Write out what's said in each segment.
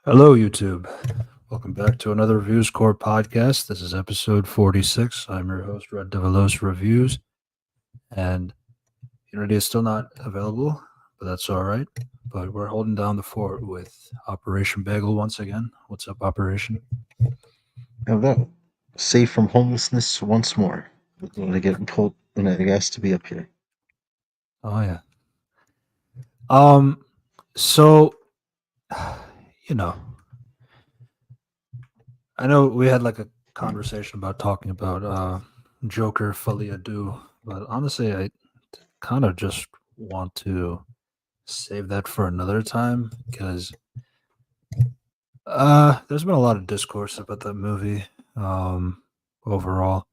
Hello, YouTube. Welcome back to another Reviews Corp podcast. This is episode 46. I'm your host, Red Develos Reviews, and Unity is still not available, but that's all right. But we're holding down the fort with Operation Bagel once again. What's up, Operation? Hello. Safe from homelessness once more. When I get pulled when I asked to be up here. Oh yeah. Um. So, you know, I know we had like a conversation about talking about Joker Folie à Deux, but honestly, I kind of just want to save that for another time because there's been a lot of discourse about that movie um overall,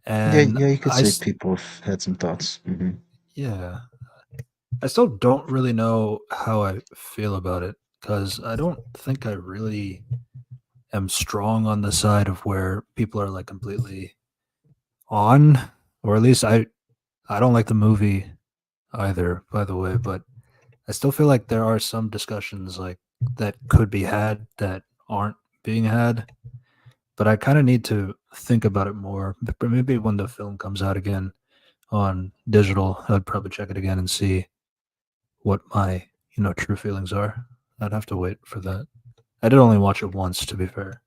Yeah, and yeah, you could say people have had some thoughts. yeah, I still don't really know how I feel about it because I don't think I really am strong on the side of where people are like completely on, or at least I don't like the movie either, by the way, but I still feel like there are some discussions like that could be had that aren't being had, but I kind of need to think about it more. But maybe when the film comes out again on digital, I'd probably check it again and see what my true feelings are. I'd have to wait for that. I did only watch it once, to be fair.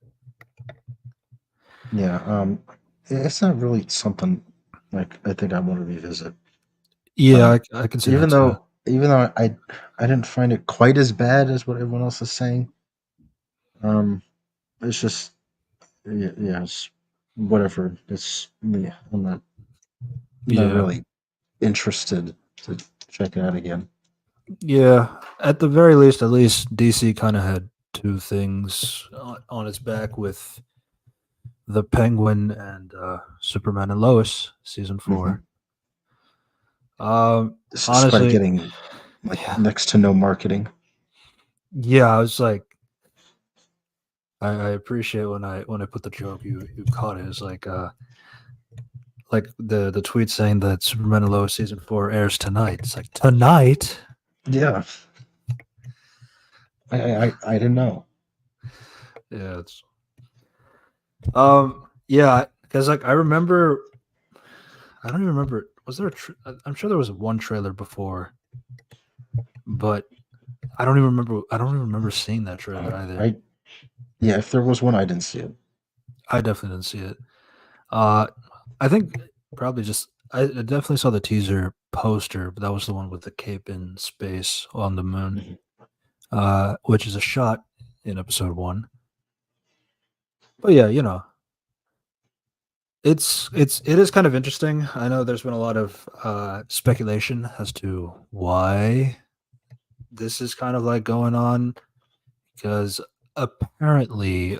Yeah, it's not really something like I think I want to revisit. Yeah, Um, I can see that even too. though even though I didn't find it quite as bad as what everyone else is saying. Um, it's just yeah, it's whatever. It's yeah, I'm not Yeah, really interested to check it out again. yeah. At the very least, at least DC kind of had two things on its back with the Penguin and Superman and Lois season hmm 4. Um, Despite honestly, getting like yeah, next to no marketing. yeah. I was like, I appreciate when I put the joke you caught it. It's like the tweet saying that Superman and Lois season 4 airs tonight. It's like tonight. Yeah, I didn't know. Yeah, it's yeah, because like I remember, I don't even remember. Was there I'm sure there was one trailer before, but I don't even remember. I don't even remember seeing that trailer either. I Yeah, if there was one, I didn't see it. I definitely didn't see it. Uh, I think probably just I definitely saw the teaser poster, but that was the one with the cape in space on the moon, Mhm. which is a shot in episode 1. But yeah, it is kind of interesting. I know there's been a lot of speculation as to why this is kind of like going on because apparently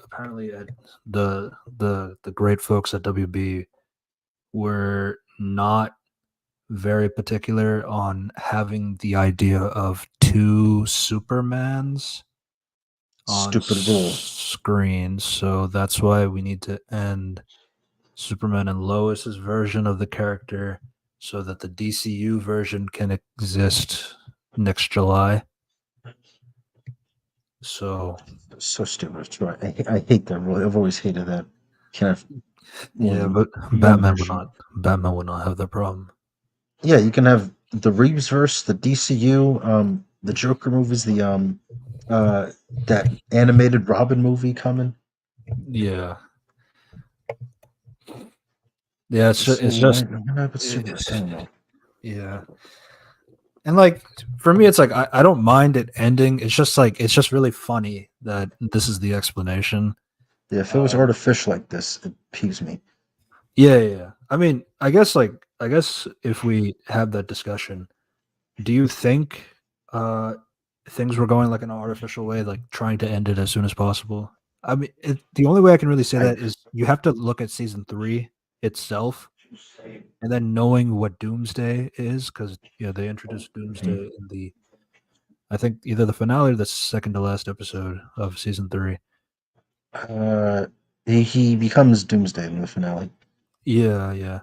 the great folks at WB were not very particular on having the idea of two Supermans on Stupid rule. screen, so that's why we need to end Superman and Lois's version of the character so that the DCU version can exist next July. So So stupid. It's true. I hate that rule. I've always hated that. Can't have more yeah, than but one version. Batman would not have that problem. Yeah, you can have the Reeves verse, the DCU, the Joker movies, the that animated Robin movie coming. Yeah. Yeah, So it's just why not with Superman? I it, don't know. yeah. And like for me it's like I don't mind it ending. It's just like it's just really funny that this is the explanation. Yeah, if it was Um artificial like this, it peeves me. yeah, yeah, yeah. I mean, I guess if we have that discussion, do you think uh things were going like an artificial way, like trying to end it as soon as possible? I mean, the only way I can really say I that is you have to look at season 3 itself and then knowing what Doomsday is, because yeah, they introduced Doomsday Mhm. in the I think either the finale or the second to last episode of season 3. uh, he becomes Doomsday in the finale. Yeah, yeah.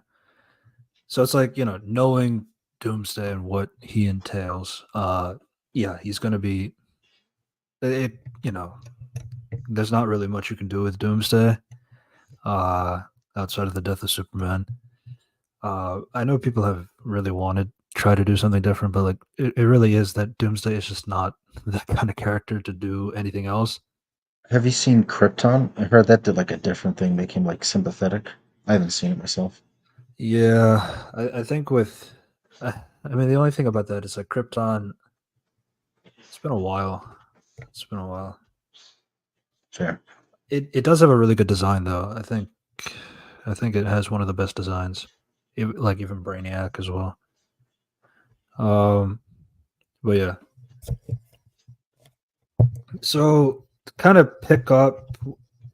So it's like, knowing Doomsday and what he entails, yeah, he's gonna be it you know, there's not really much you can do with Doomsday, uh, outside of the death of Superman. I know people have really wanted try to do something different, but like it really is that Doomsday is just not that kind of character to do anything else. Have you seen Krypton? I heard that did like a different thing, make him like sympathetic. I haven't seen it myself. Yeah, I think with, I mean, the only thing about that is like Krypton. It's been a while. It's been a while. Fair. It does have a really good design though. I think it has one of the best designs, like even Brainiac as well. Um, but yeah, so to kind of pick up,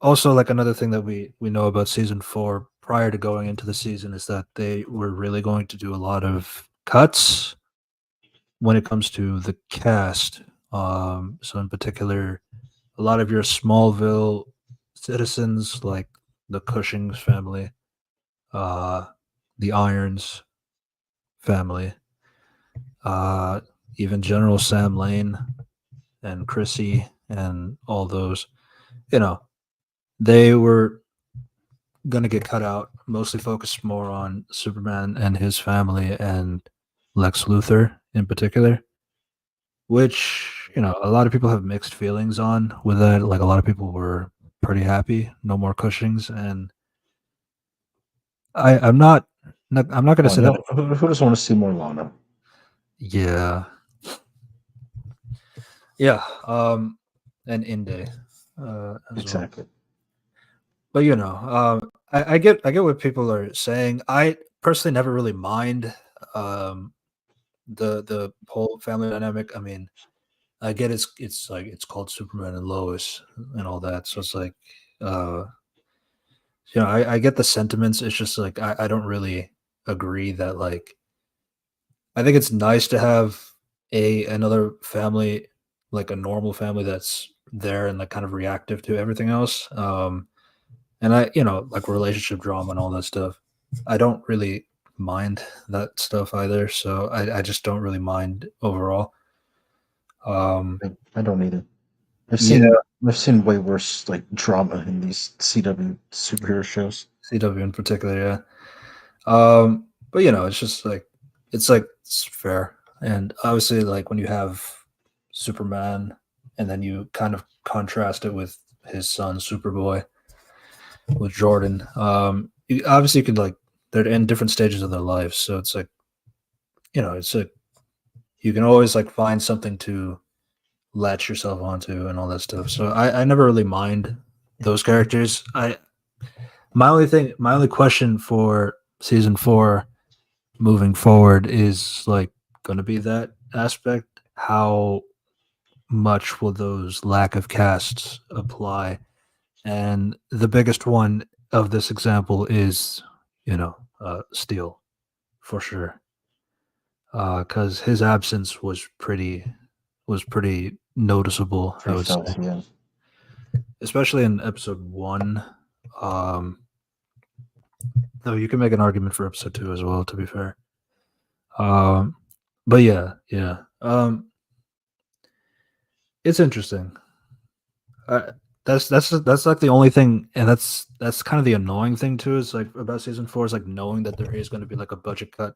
also like another thing that we know about season four prior to going into the season is that they were really going to do a lot of cuts when it comes to the cast. So in particular, a lot of your Smallville citizens, like the Cushings family, uh, the Irons family, uh, even General Sam Lane and Chrissy and all those, you know, they were going to get cut out, mostly focused more on Superman and his family and Lex Luthor in particular, which, a lot of people have mixed feelings on with that. Like a lot of people were pretty happy, no more Cushings. And I'm not going to Come on, say that. who doesn't want to see more Lana? Yeah. Yeah. And Inde as well. Exactly. But I get what people are saying. I personally never really mind um, the whole family dynamic. I mean, I get it's like it's called Superman and Lois and all that, so it's like uh, I get the sentiments. It's just like I don't really agree that like I think it's nice to have a another family like a normal family that's there and like kind of reactive to everything else. And like relationship drama and all that stuff. I don't really mind that stuff either. So I just don't really mind overall. Um, I don't either. I've yeah, seen I've seen way worse like drama in these CW superhero shows. CW in particular, yeah. But it's just like it's fair. And obviously like when you have Superman and then you kind of contrast it with his son Superboy with Jordan. Obviously you could like they're in different stages of their lives, so it's like it's like you can always like find something to latch yourself onto and all that stuff. So I never really mind those characters. My only question for season four moving forward is like going to be that aspect. How much will those lack of casts apply? And the biggest one of this example is, Steel for sure, because his absence was pretty noticeable. I Pretty would say, felt, yeah. especially in episode one. Um, though you can make an argument for episode two as well. To be fair, um, but yeah, yeah. It's interesting. Uh, that's like the only thing, and that's kind of the annoying thing too. Is like about season four is like knowing that there is going to be like a budget cut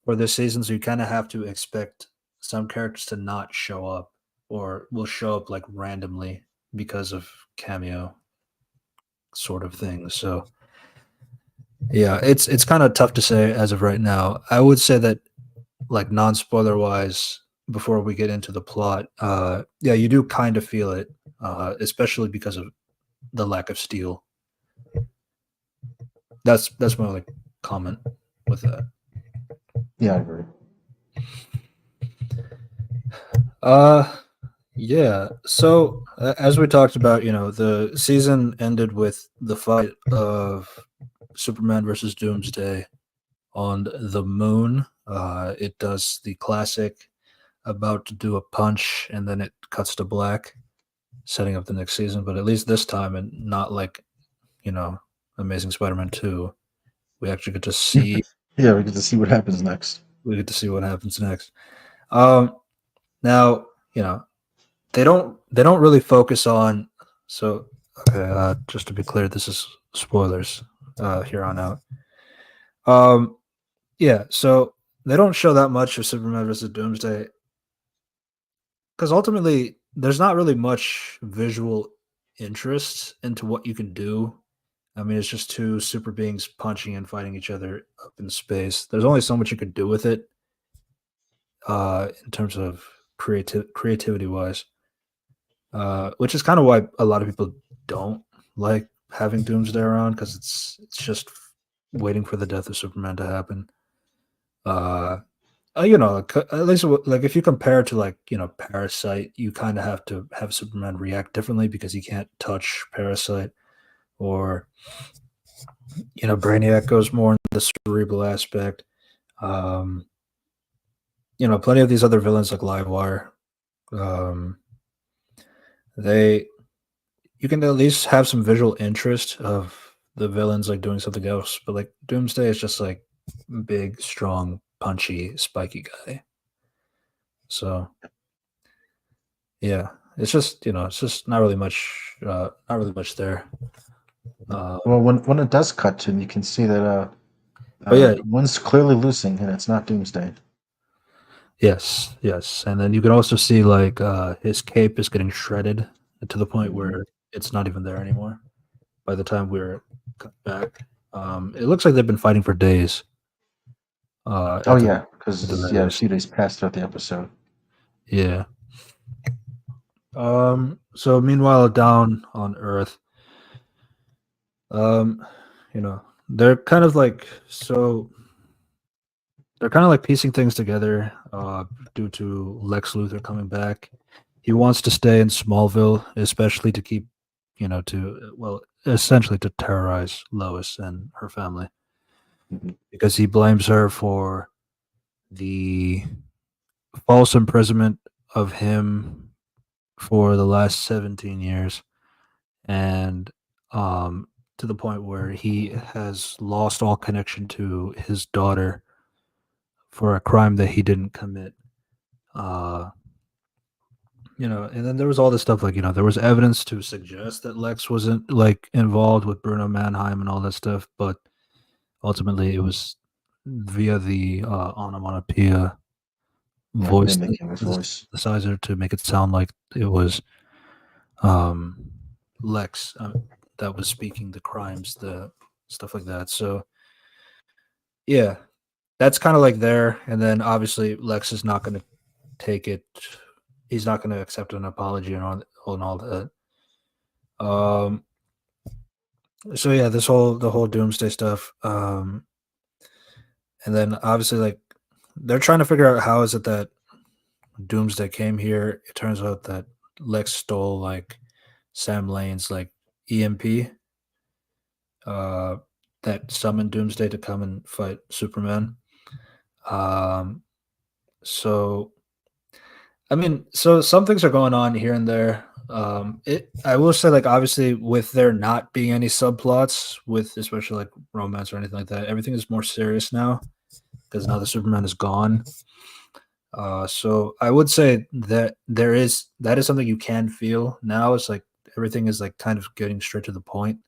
for this season, so you kind of have to expect some characters to not show up, or will show up like randomly because of cameo sort of things. So yeah, it's kind of tough to say as of right now. I would say that like non spoiler wise, before we get into the plot, yeah, you do kind of feel it, especially because of the lack of steel. That's my only comment with that. Yeah, I agree. Uh, yeah. So as we talked about, the season ended with the fight of Superman versus Doomsday on the moon. It does the classic about to do a punch and then it cuts to black, setting up the next season. But at least this time, and not like you know, Amazing Spider-Man 2, we actually get to see Yeah, we get to see what happens next. we get to see what happens next. Um, now, they don't really focus on. So okay, just to be clear, this is spoilers here on out. Um, yeah, so they don't show that much of Superman versus Doomsday because ultimately there's not really much visual interest into what you can do. I mean, it's just two super beings punching and fighting each other up in space. There's only so much you could do with it in terms of creativity wise, which is kind of why a lot of people don't like having Doomsday around because it's just waiting for the death of Superman to happen. Uh, at least like if you compare it to like Parasite, you kind of have to have Superman react differently because he can't touch Parasite, or Brainiac goes more in the cerebral aspect. Um, plenty of these other villains like Livewire, um, they you can at least have some visual interest of the villains like doing something else, but like Doomsday is just like big, strong, punchy, spiky guy. So yeah, it's just not really much there. Well, Um, when it does cut to him, you can see that but yeah, one's clearly losing, and it's not Doomsday. yes, yes, and then you can also see like his cape is getting shredded to the point Mhm. where it's not even there anymore. By the time we're cut back, it looks like they've been fighting for days. Oh At the yeah, at the because very yeah, a least, few days passed throughout the episode. yeah. So meanwhile, down on Earth, um, they're kind of like they're kind of like piecing things together due to Lex Luthor coming back. He wants to stay in Smallville, especially to keep, essentially to terrorize Lois and her family Mhm. because he blames her for the false imprisonment of him for the last 17 years, and to the point where he has lost all connection to his daughter for a crime that he didn't commit. Uh, and then there was all this stuff like, there was evidence to suggest that Lex wasn't like involved with Bruno Mannheim and all that stuff, but ultimately it was via the onomatopoeia Yeah, voice mimicking his voice. synthesizer to make it sound like it was um, Lex that was speaking the crimes, the stuff like that. So yeah, that's kind of like there, and then obviously Lex is not going to take it. He's not going to accept an apology and all that. Um, so yeah, the whole Doomsday stuff, and then obviously like they're trying to figure out how is it that Doomsday came here. It turns out that Lex stole like Sam Lane's like EMP uh, that summoned Doomsday to come and fight Superman. Um, so I mean, so some things are going on here and there. I will say, like, obviously, with there not being any subplots, with especially like romance or anything like that, everything is more serious now because now the Superman is gone. So I would say that that is something you can feel now. It's like everything is like kind of getting straight to the point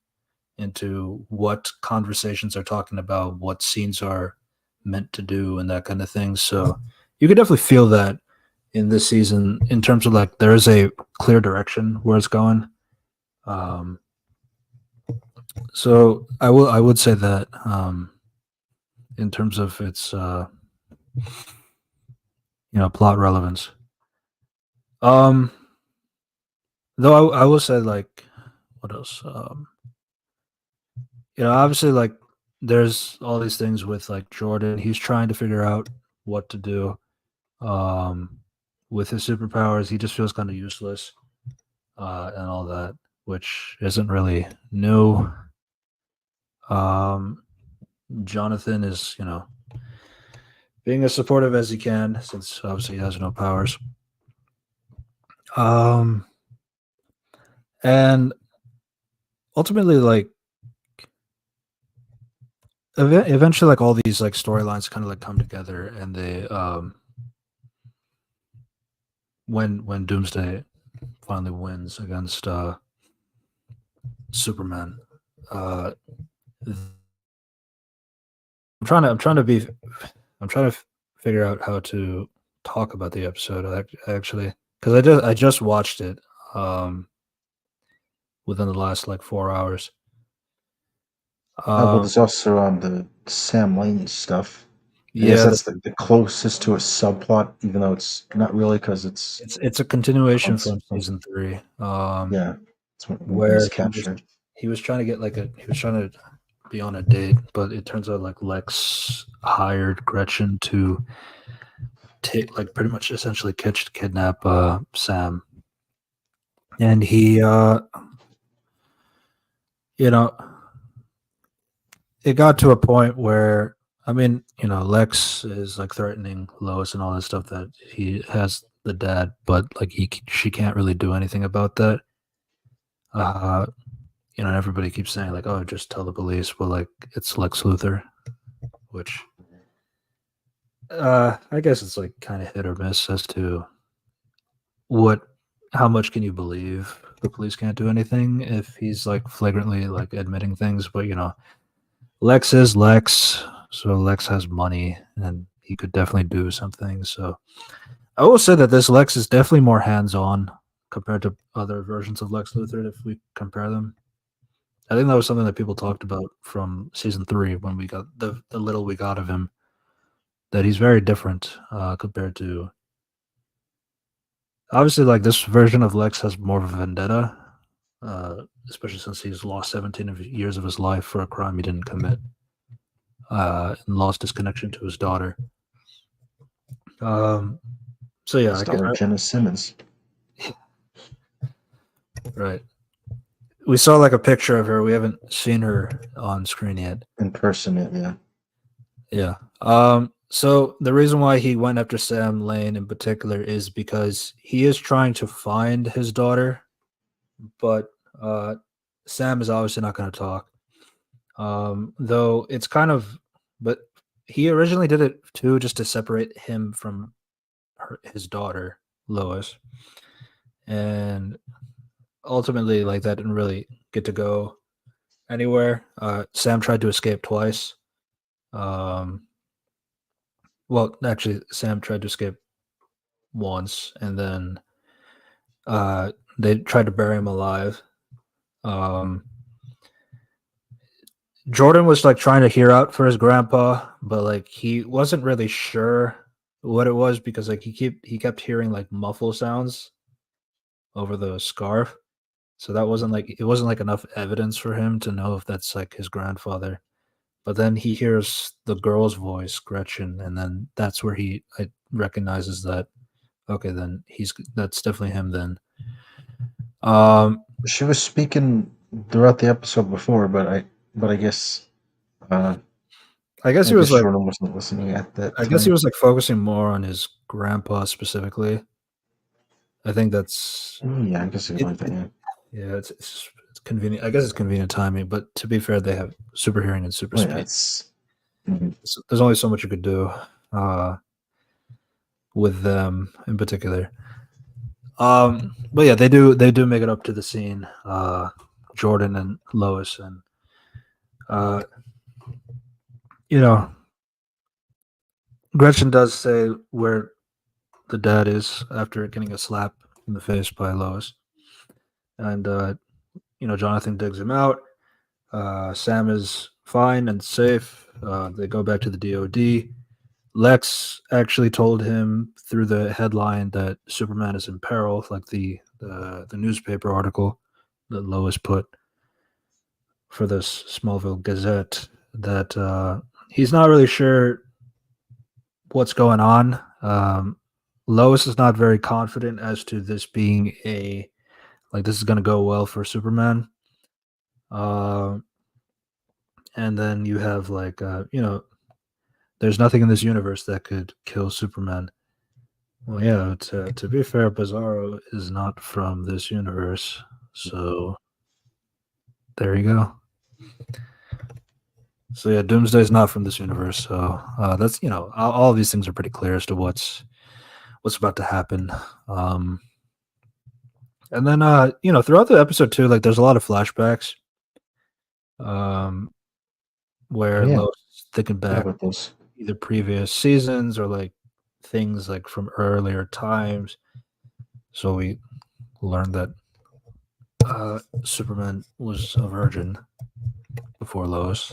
into what conversations are talking about, what scenes are meant to do, and that kind of thing. So you could definitely feel that in this season in terms of like there is a clear direction where it's going. Um, so I would say that in terms of its plot relevance. Um, though I will say like what else? Obviously like there's all these things with like Jordan. He's trying to figure out what to do um, with his superpowers. He just feels kind of useless and all that, which isn't really new. Um, Jonathan is, being as supportive as he can, since obviously he has no powers. Um, and ultimately, like eventually, like all these like storylines kind of like come together, and they when Doomsday finally wins against Superman. Uh, I'm trying to figure out how to talk about the episode actually, because I just watched it um within the last like 4 hours. Well, Um, there's also the Sam Lane stuff. I guess yeah, that's the closest to a subplot, even though it's not really because it's it's a continuation on from season 3. yeah, it's when he's Where captured. he was trying to get like he was trying to be on a date, but it turns out like Lex hired Gretchen to take like pretty much essentially kidnap Sam, and he you know it got to a point where I mean Lex is like threatening Lois and all this stuff that he has the dad, but like she can't really do anything about that. Uh, and everybody keeps saying like, oh, just tell the police. Well, like it's Lex Luthor, which I guess it's like kind of hit or miss as to what how much can you believe the police can't do anything if he's like flagrantly like admitting things, but Lex is Lex, so Lex has money and he could definitely do something. So I will say that this Lex is definitely more hands-on compared to other versions of Lex Luthor if we compare them. I think that was something that people talked about from season 3 when we got the little we got of him, that he's very different compared to obviously like this version of Lex has more of a vendetta, especially since he's lost 17 years of his life for a crime he didn't commit, and lost his connection to his daughter. Um, so yeah, Starring Jenna Simmons right. We saw like a picture of her. We haven't seen her on screen yet. in person. Yeah, Yeah. So the reason why he went after Sam Lane in particular is because he is trying to find his daughter, but Sam is obviously not going to talk. Though it's kind of, but he originally did it too, just to separate him from his daughter Lois, and ultimately, like that didn't really get to go anywhere. Sam tried to escape twice. Um, well, actually, Sam tried to escape once, and then they tried to bury him alive. Um, Jordan was like trying to hear out for his grandpa, but like he wasn't really sure what it was because like he kept hearing like muffle sounds over the scarf. So that wasn't like it wasn't like enough evidence for him to know if that's like his grandfather. But then he hears the girl's voice, Gretchen, and then that's where he recognizes that okay, then that's definitely him then. she was speaking throughout the episode before, but I guess uh, I guess I he guess was like Jordan wasn't listening at that I guess he time. was like focusing more on his grandpa specifically. I think that's Yeah, I guess it it. like that. Yeah. Yeah, it's convenient. I guess it's convenient timing, but to be fair, they have super hearing and super Oh yeah, speed. it's mhm. So there's only so much you could do uh, with them in particular. But yeah, they do make it up to the scene. Jordan and Lois, and uh, you know, Gretchen does say where the dad is after getting a slap in the face by Lois, and Jonathan digs him out. Sam is fine and safe. They go back to the DOD. Lex actually told him through the headline that Superman is in peril, like the newspaper article that Lois put for this Smallville Gazette, that he's not really sure what's going on. Lois is not very confident as to this being this is going to go well for Superman. Uh, and then you have there's nothing in this universe that could kill Superman. Well, yeah, to be fair, Bizarro is not from this universe. So there you go. So yeah, Doomsday's not from this universe. So that's all of these things are pretty clear as to what's about to happen. Um, And then throughout the episode too, like there's a lot of flashbacks. Um, Oh where yeah, Lois is thinking forgot back about those. either previous seasons or like things like from earlier times. So we learned that Superman was a virgin before Lois.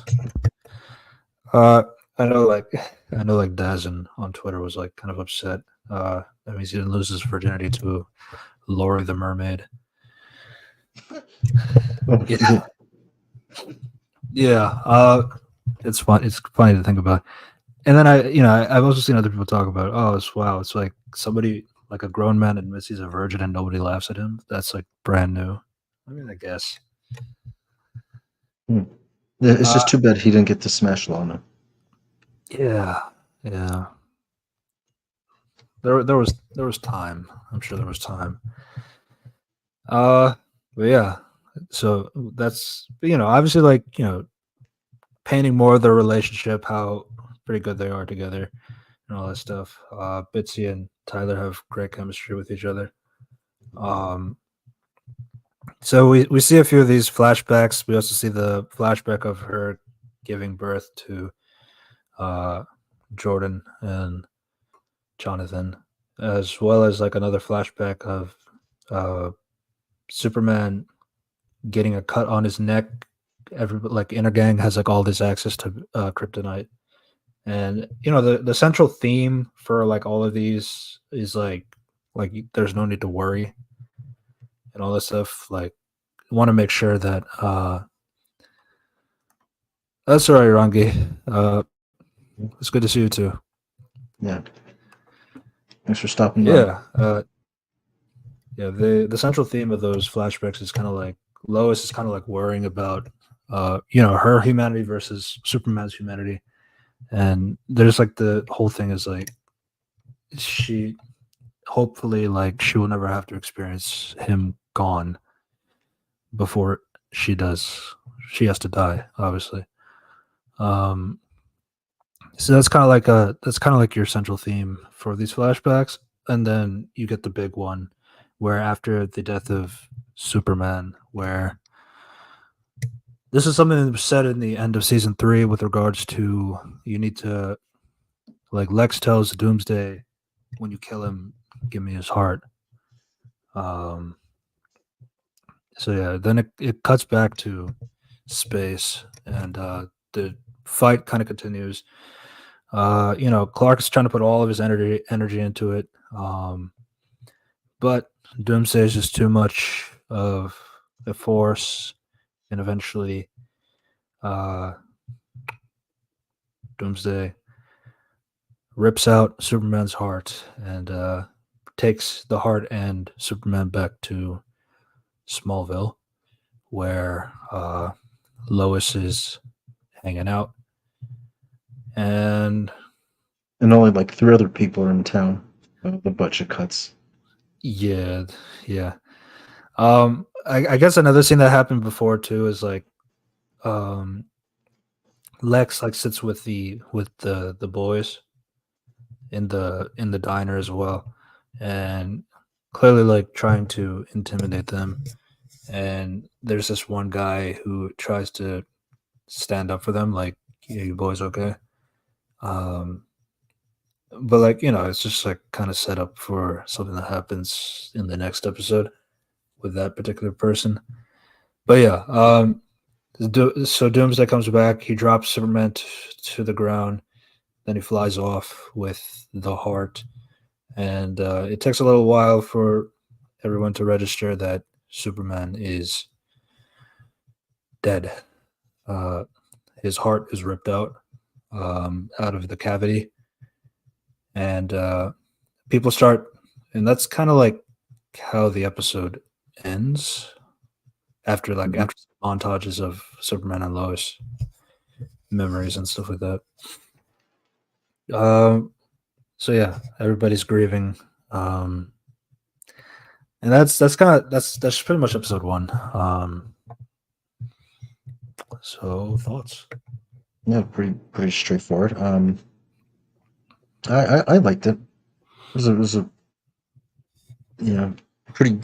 Uh, I know, like Dazn on Twitter was like kind of upset. That means he didn't lose his virginity to Lori the Mermaid. Oh, Yeah, yeah. yeah. It's fun. It's funny to think about. And then I've also seen other people talk about, oh, wow, it's like somebody like a grown man admits he's a virgin and nobody laughs at him. That's like brand new. I mean, I guess. Hmm. Yeah, it's Uh, just too bad he didn't get to smash Lana. yeah, yeah. There was time. I'm sure there was time. Uh, but yeah. So that's obviously like painting more of their relationship, how pretty good they are together, and all that stuff. Bitsy and Tyler have great chemistry with each other. Um, So we see a few of these flashbacks. We also see the flashback of her giving birth to uh, Jordan and Jonathan, as well as like another flashback of uh, Superman getting a cut on his neck. Every like inner gang has like all this access to kryptonite, and the central theme for like all of these is like there's no need to worry and all this stuff. Like want to make sure that that's all right, Rangi. It's good to see you too. Yeah, thanks for stopping by. Yeah, yeah. The central theme of those flashbacks is kind of like Lois is kind of like worrying about, her humanity versus Superman's humanity, and there's like the whole thing is like she hopefully like she will never have to experience him gone before she does. She has to die, obviously. Um, So that's kind of like your central theme for these flashbacks, and then you get the big one, where after the death of Superman, where this is something that was said in the end of season 3 with regards to you need to like Lex tells Doomsday, when you kill him, give me his heart. Um, so yeah, then it cuts back to space, and the fight kind of continues. Clark is trying to put all of his energy into it. But Doomsday is just too much of a force, and eventually, uh, Doomsday rips out Superman's heart and takes the heart and Superman back to Smallville, where Lois is hanging out. And And only like 3 other people are in town. The budget cuts. yeah, yeah. I guess another scene that happened before too is like um, Lex like sits with the boys in the diner as well, and clearly like trying to intimidate them. And there's this one guy who tries to stand up for them, like, yeah, you boys okay? Um, but like it's just like kind of set up for something that happens in the next episode with that particular person. But yeah, so Doomsday comes back. He drops Superman to the ground. Then he flies off with the heart, and it takes a little while for everyone to register that Superman is dead. Uh, his heart is ripped out of the cavity, and people start, and that's kind of like how the episode ends after Mhm. after montages of Superman and Lois memories and stuff like that. Um, so yeah, everybody's grieving. Um, and that's kind of that's pretty much episode 1. So thoughts? Yeah, pretty straightforward. I liked it. It was a pretty,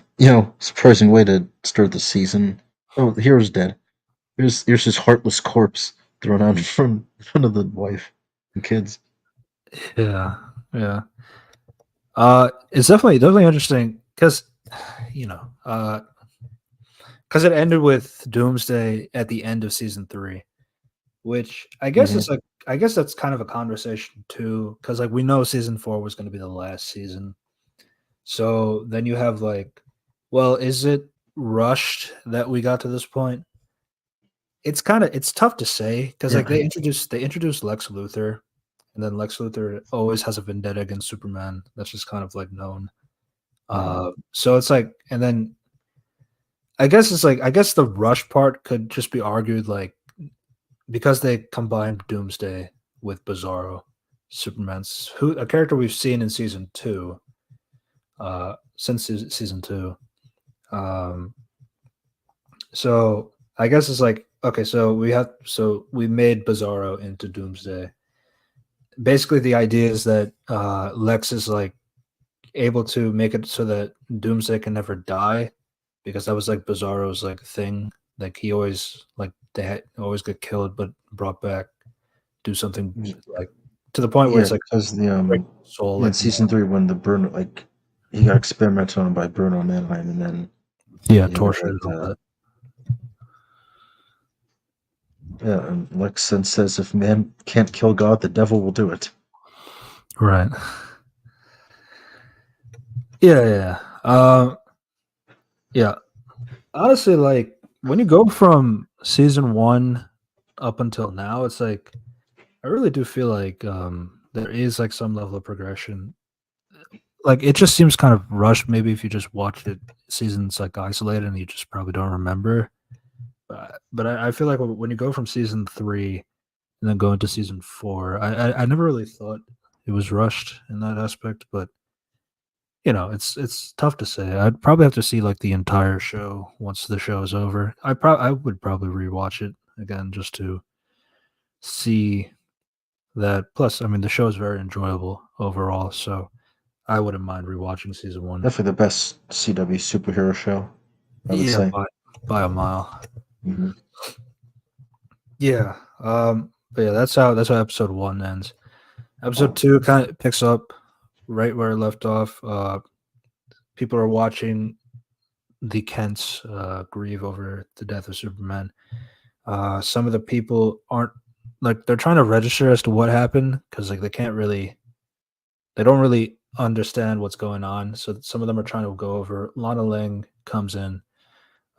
surprising way to start the season. Oh, the hero's dead. Here's his heartless corpse thrown out in front of the wife and kids. Yeah, yeah. It's definitely interesting because you know, because it ended with Doomsday at the end of season three, which I guess Hmm. is like I guess that's kind of a conversation too, because like we know season four was going to be the last season, so then you have like, well, is it rushed that we got to this point? It's tough to say because like Yeah, they introduced Lex Luthor, and then Lex Luthor always has a vendetta against Superman. That's just kind of like known. right. So it's like, and then I guess it's like I guess the rush part could just be argued like because they combined Doomsday with Bizarro, Superman's who a character we've seen in season two, since season two. Um, so I guess it's like okay, so we made Bizarro into Doomsday. Basically, the idea is that Lex is like able to make it so that Doomsday can never die because that was like Bizarro's like thing. Like he always like always get killed but brought back, do something like to the point where Yeah, it's like because break the soul in like season three when the Bruno he got experimented on by Bruno Mannheim, and then yeah, he tortured had and all that. and Lex then says if man can't kill God, the devil will do it. Right. Yeah, yeah. Yeah. Honestly, like when you go from season one up until now, it's like I really do feel like there is like some level of progression. Like it just seems kind of rushed. Maybe if you just watched it seasons like isolated and you just probably don't remember. But I feel like when you go from season three and then go into season four, I never really thought it was rushed in that aspect. But it's tough to say. I'd probably have to see like the entire show once the show is over. I would probably rewatch it again just to see that. Plus, I mean, the show is very enjoyable overall, so I wouldn't mind rewatching season one. Definitely the best CW superhero show, I would Yeah, say. by a mile. Hmm. Yeah. But yeah, that's how episode one ends. Episode two kind of picks up right where it left off. People are watching the Kents grieve over the death of Superman. Some of the people aren't like they're trying to register as to what happened because like they don't really understand what's going on. So some of them are trying to go over. Lana Lang comes in,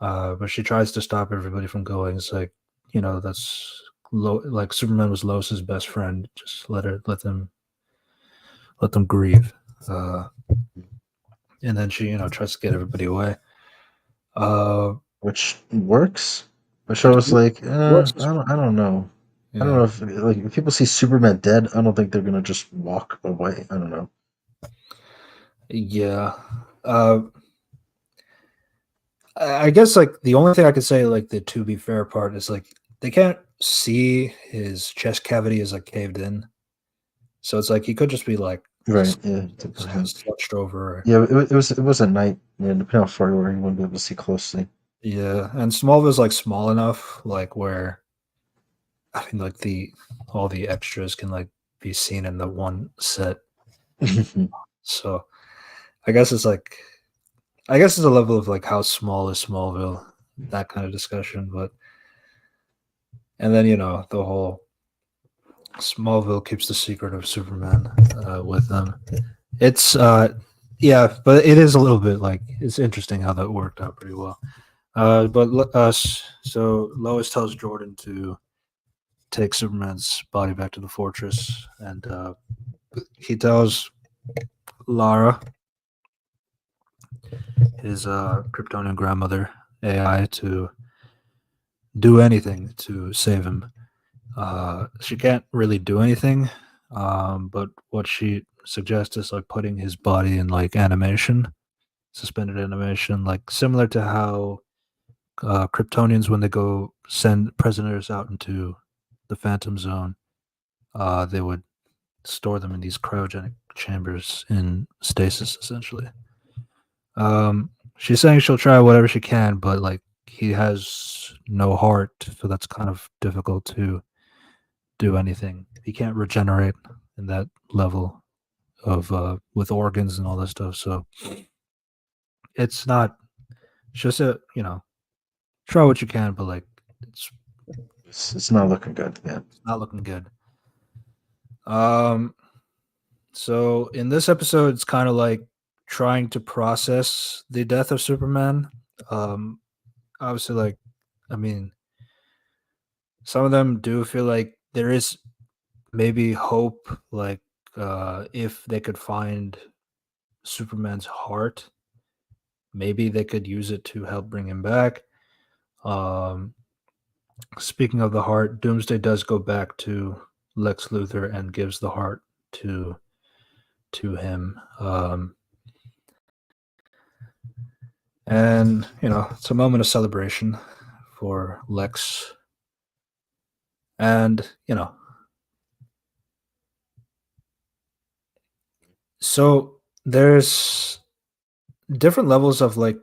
but she tries to stop everybody from going. It's like that's like Superman was Lois's best friend. Just let them grieve. Uh, and then she tries to get everybody away. Uh, Which works. The show it was like, works. I don't know. I don't Yeah, know if people see Superman dead, I don't think they're gonna just walk away. I don't know. yeah. Uh, I guess like the only thing I could say like the to be fair part is like they can't see his chest cavity is like caved in, so it's like he could just be like Right? Yeah, it doesn't. slouched over. Yeah, it was at night. Yeah, depending how far you were, you wouldn't be able to see closely. Yeah, and Smallville's like small enough, like where I mean, like all the extras can like be seen in the one set. So I guess it's like I guess it's a level of like how small is Smallville, that kind of discussion. But and then the whole Smallville keeps the secret of Superman with them. It's yeah, but it is a little bit like it's interesting how that worked out pretty well. So Lois tells Jordan to take Superman's body back to the fortress, and he tells Lara, his Kryptonian grandmother AI, to do anything to save him. She can't really do anything, but what she suggests is like putting his body in like animation, suspended animation, like similar to how Kryptonians, when they go send prisoners out into the Phantom Zone, they would store them in these cryogenic chambers in stasis, essentially. Um, she's saying she'll try whatever she can, but like he has no heart, so that's kind of difficult to do anything. He can't regenerate in that level of with organs and all that stuff. So it's not it's just a try what you can, but like it's It's not looking good. Yeah. not looking good. Um, so in this episode, it's kind of like trying to process the death of Superman. Um, obviously, like I mean, some of them do feel like there is maybe hope, like if they could find Superman's heart, maybe they could use it to help bring him back. Um, Speaking of the heart, Doomsday does go back to Lex Luthor and gives the heart to him. And it's a moment of celebration for Lex. And so there's different levels of like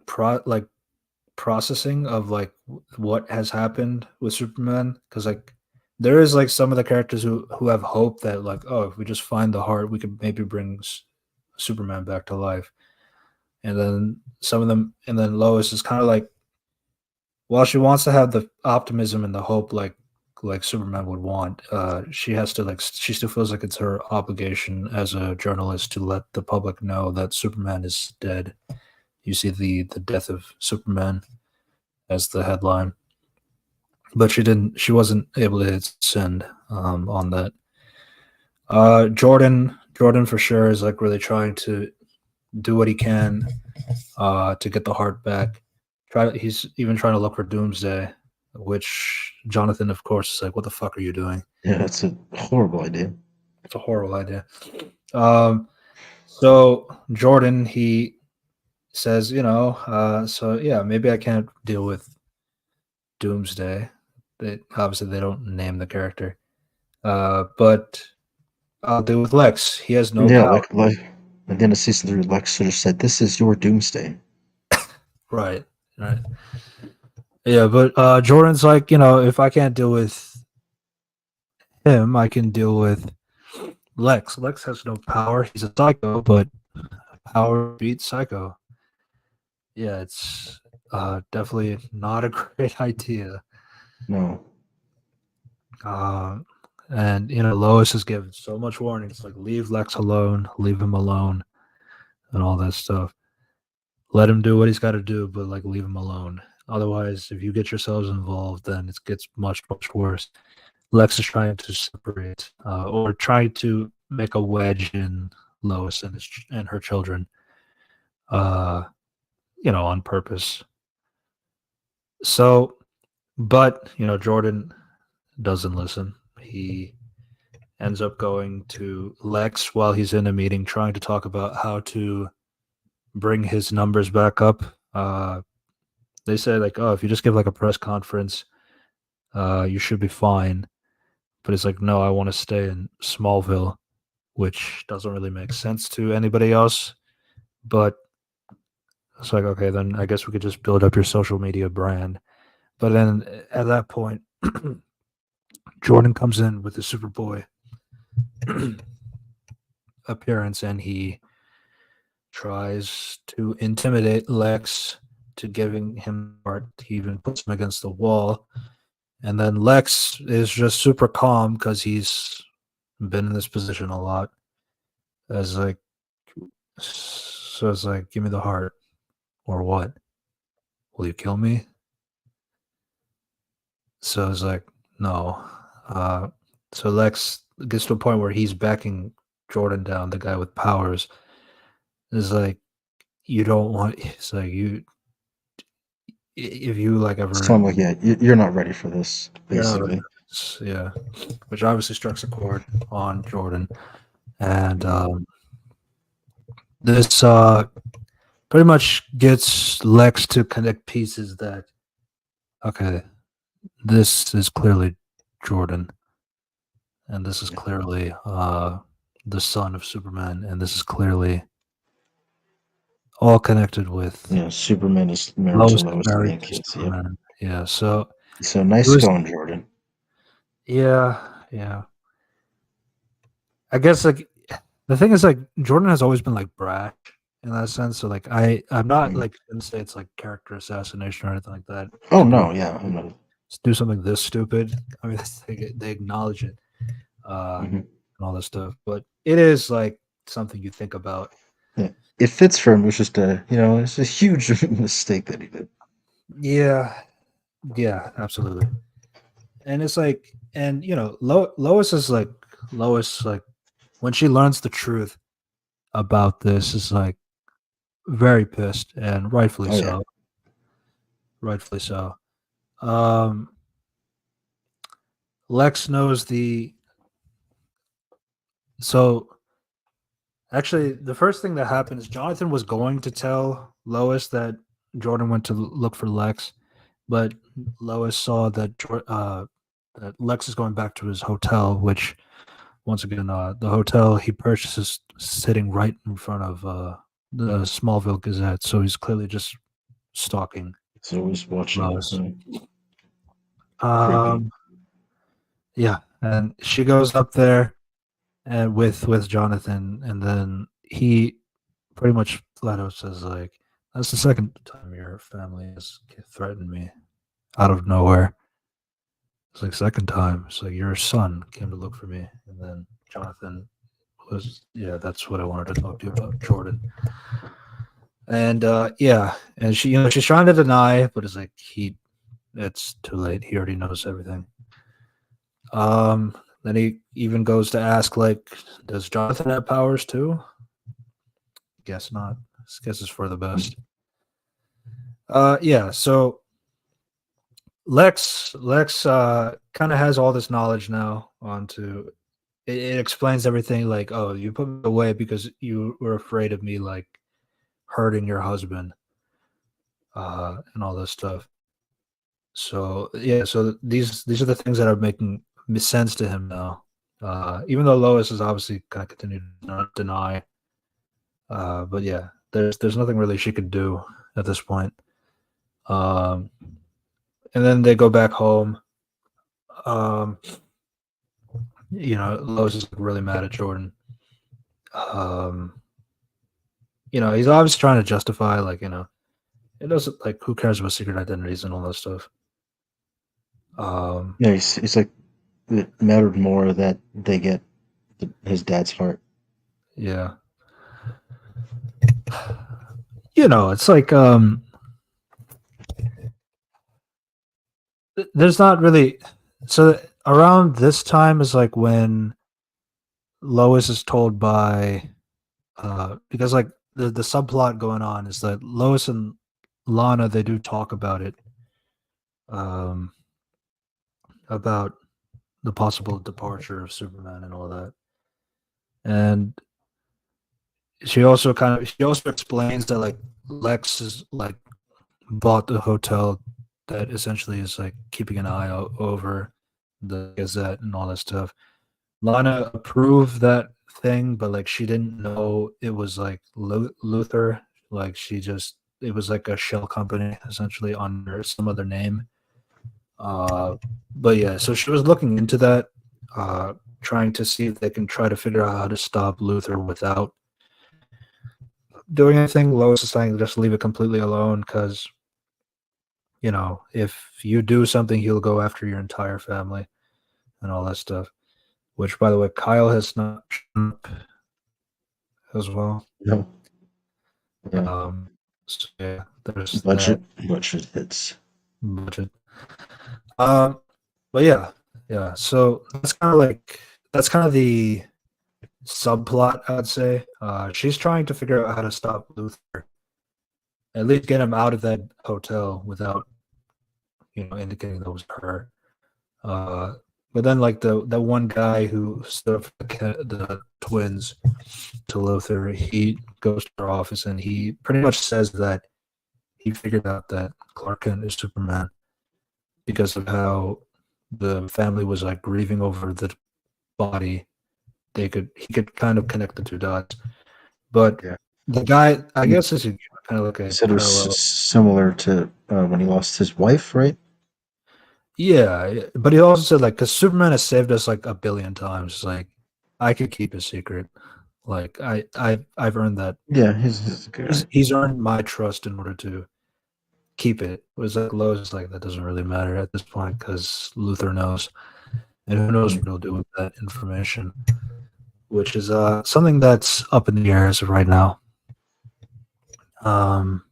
processing of like what has happened with Superman, because like there is like some of the characters who have hope that like, oh, if we just find the heart we could maybe bring Superman back to life. And then some of them, and then Lois is kind of like, while she wants to have the optimism and the hope like Superman would want, she has to like she still feels like it's her obligation as a journalist to let the public know that Superman is dead. You see the death of Superman as the headline, but she wasn't able to hit send on that. Jordan for sure is like really trying to do what he can to get the heart back. He's even trying to look for Doomsday, which Jonathan, of course, is like, "What the fuck are you doing?" Yeah, that's a horrible idea. It's a horrible idea. So Jordan, he says, so yeah, maybe I can't deal with Doomsday. Obviously they don't name the character, but I'll deal with Lex. He has no Yeah, power. like, and then a season 3, Lex should have said, "This is your doomsday." Right, right. Yeah, but Jordan's like, if I can't deal with him, I can deal with Lex. Lex has no power. He's a psycho, but power beats psycho. Yeah, it's definitely not a great idea. No, Uh, and Lois has given so much warning. It's like, leave Lex alone, leave him alone, and all that stuff. Let him do what he's got to do, but like leave him alone. Otherwise, if you get yourselves involved, then it gets much worse. Lex is trying to separate or trying to make a wedge in Lois and her children, uh, on purpose. So, but Jordan doesn't listen. He ends up going to Lex while he's in a meeting, trying to talk about how to bring his numbers back up. They say like, oh, if you just give like a press conference, you should be fine. But it's like, no, I want to stay in Smallville, which doesn't really make sense to anybody else. But it's like, okay, then I guess we could just build up your social media brand. But then at that point, Jordan comes in with the Superboy appearance and he tries to intimidate Lex to giving him art. He even puts him against the wall. And then Lex is just super calm because he's been in this position a lot. As like, so it's like, give me the heart or what? Will you kill me? So it's like, no. Uh, so Lex gets to a point where he's backing Jordan down, the guy with powers. It's like, you don't want. It's like if you like it's ever, kind of like, yeah, you're not ready for this, you're not ready basically. for this, yeah. Which obviously strikes a chord on Jordan, and Yeah. this pretty much gets Lex to connect pieces that okay, this is clearly Jordan, and this is Yeah. clearly the son of Superman, and this is clearly all connected with Yeah, Superman is married to Lois is Lois and they married have to kids. Yep. Superman. Yeah, so So it nice was going, Jordan. yeah. I guess like the thing is like Jordan has always been like brash in that sense. So like I'm not Mm. like gonna say it's like character assassination or anything like that Oh to do no, yeah, I'm not. do something this stupid. I mean they acknowledge it Mhm. and all this stuff, but it is like something you think about. Yeah. It fits for him. It was just it's a huge mistake that he did. Yeah, yeah, absolutely. And it's like, and Lois is like Lois like when she learns the truth about this is like very pissed and rightfully Oh yeah. so. Rightfully so. Um, Lex knows the so actually the first thing that happened is Jonathan was going to tell Lois that Jordan went to look for Lex, but Lois saw that that Lex is going back to his hotel, which once again the hotel he purchases sitting right in front of the Smallville Gazette, so he's clearly just stalking So always watching. Lois. Creepy. Um, yeah, and she goes up there and with Jonathan, and then he pretty much flat out says like, "That's the second time your family has threatened me out of nowhere." It's like second time. It's like your son came to look for me, and then Jonathan was, yeah, that's what I wanted to talk to you about, Jordan. And yeah, and she's trying to deny, but it's like it's too late. He already knows everything. Then he even goes to ask like, does Jonathan have powers too? Guess not. Guess it's for the best. Yeah. So Lex kind of has all this knowledge now. It explains everything. Like, oh, you put me away because you were afraid of me, like hurting your husband, and all this stuff. So yeah. So these are the things that are making sense to him now. Even though Lois is obviously kind of continuing to not deny. But yeah, there's nothing really she could do at this point. Um, and then they go back home. Um, Lois is really mad at Jordan. Um, he's obviously trying to justify, like, it doesn't like who cares about secret identities and all that stuff. Um, Yeah, he's like it mattered more that they get his dad's heart. yeah, it's like there's not really so around this time is like when Lois is told by because like the subplot going on is that Lois and Lana they do talk about it um about the possible departure of Superman and all that. And she also explains that like Lex is like bought the hotel that essentially is like keeping an eye over the Gazette and all that stuff. Lana approved that thing, but like she didn't know it was like Luther. Like it was like a shell company essentially under some other name. Uh, but yeah, so she was looking into that, trying to see if they can try to figure out how to stop Luther without doing anything. Lois is saying just leave it completely alone because if you do something, he'll go after your entire family and all that stuff. Which, by the way, Kyle has not shown up as well. No. Yeah. Um, so yeah, there's that Budget hits. budget. Um, but yeah. So that's kind of the subplot, I'd say. She's trying to figure out how to stop Luther, at least get him out of that hotel without indicating that was her. Uh, but then like the one guy who stood up for the twins to Luther, he goes to their office and he pretty much says that he figured out that Clark Kent is Superman because of how the family was like grieving over the body. He could kind of connect the two dots. But Yeah. The guy, I You, guess, is kind of like you a said it was parallel. similar to when he lost his wife, right? Yeah, but he also said like, because Superman has saved us like a billion times. Like, I could keep a secret. Like, I've earned that. Yeah, he's a good guy. He's earned my trust in order to keep it. It was like Lois is like that doesn't really matter at this point because Luther knows, and who knows Mm. what he'll do with that information, which is something that's up in the air as of right now. Um,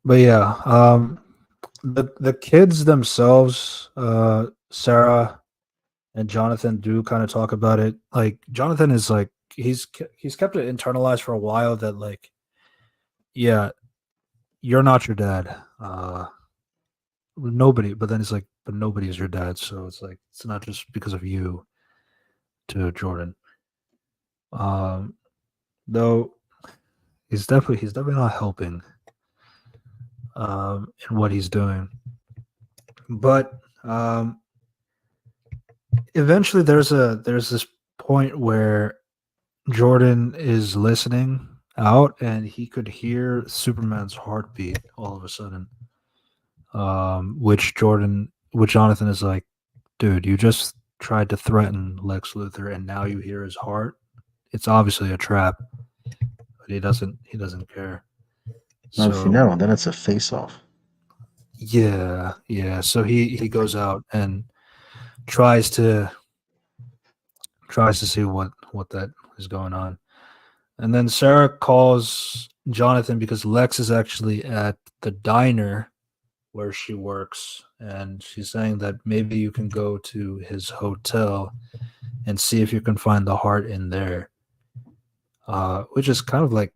but yeah, the kids themselves, Sarah and Jonathan do kind of talk about it. Like Jonathan is like he's kept it internalized for a while that like yeah, you're not your dad. Nobody, but then it's like but nobody is your dad, so it's like it's not just because of you to Jordan. Um though he's definitely not helping in what he's doing. But eventually there's this point where Jordan is listening out and he could hear Superman's heartbeat all of a sudden. Which Jonathan is like, dude, you just tried to threaten Lex Luthor and now you hear his heart. It's obviously a trap, but he doesn't care. Now, if you So know, then it's a face-off. yeah. So he goes out and tries to see what that is going on. And then Sarah calls Jonathan because Lex is actually at the diner where she works, and she's saying that maybe you can go to his hotel and see if you can find the heart in there. Which is kind of like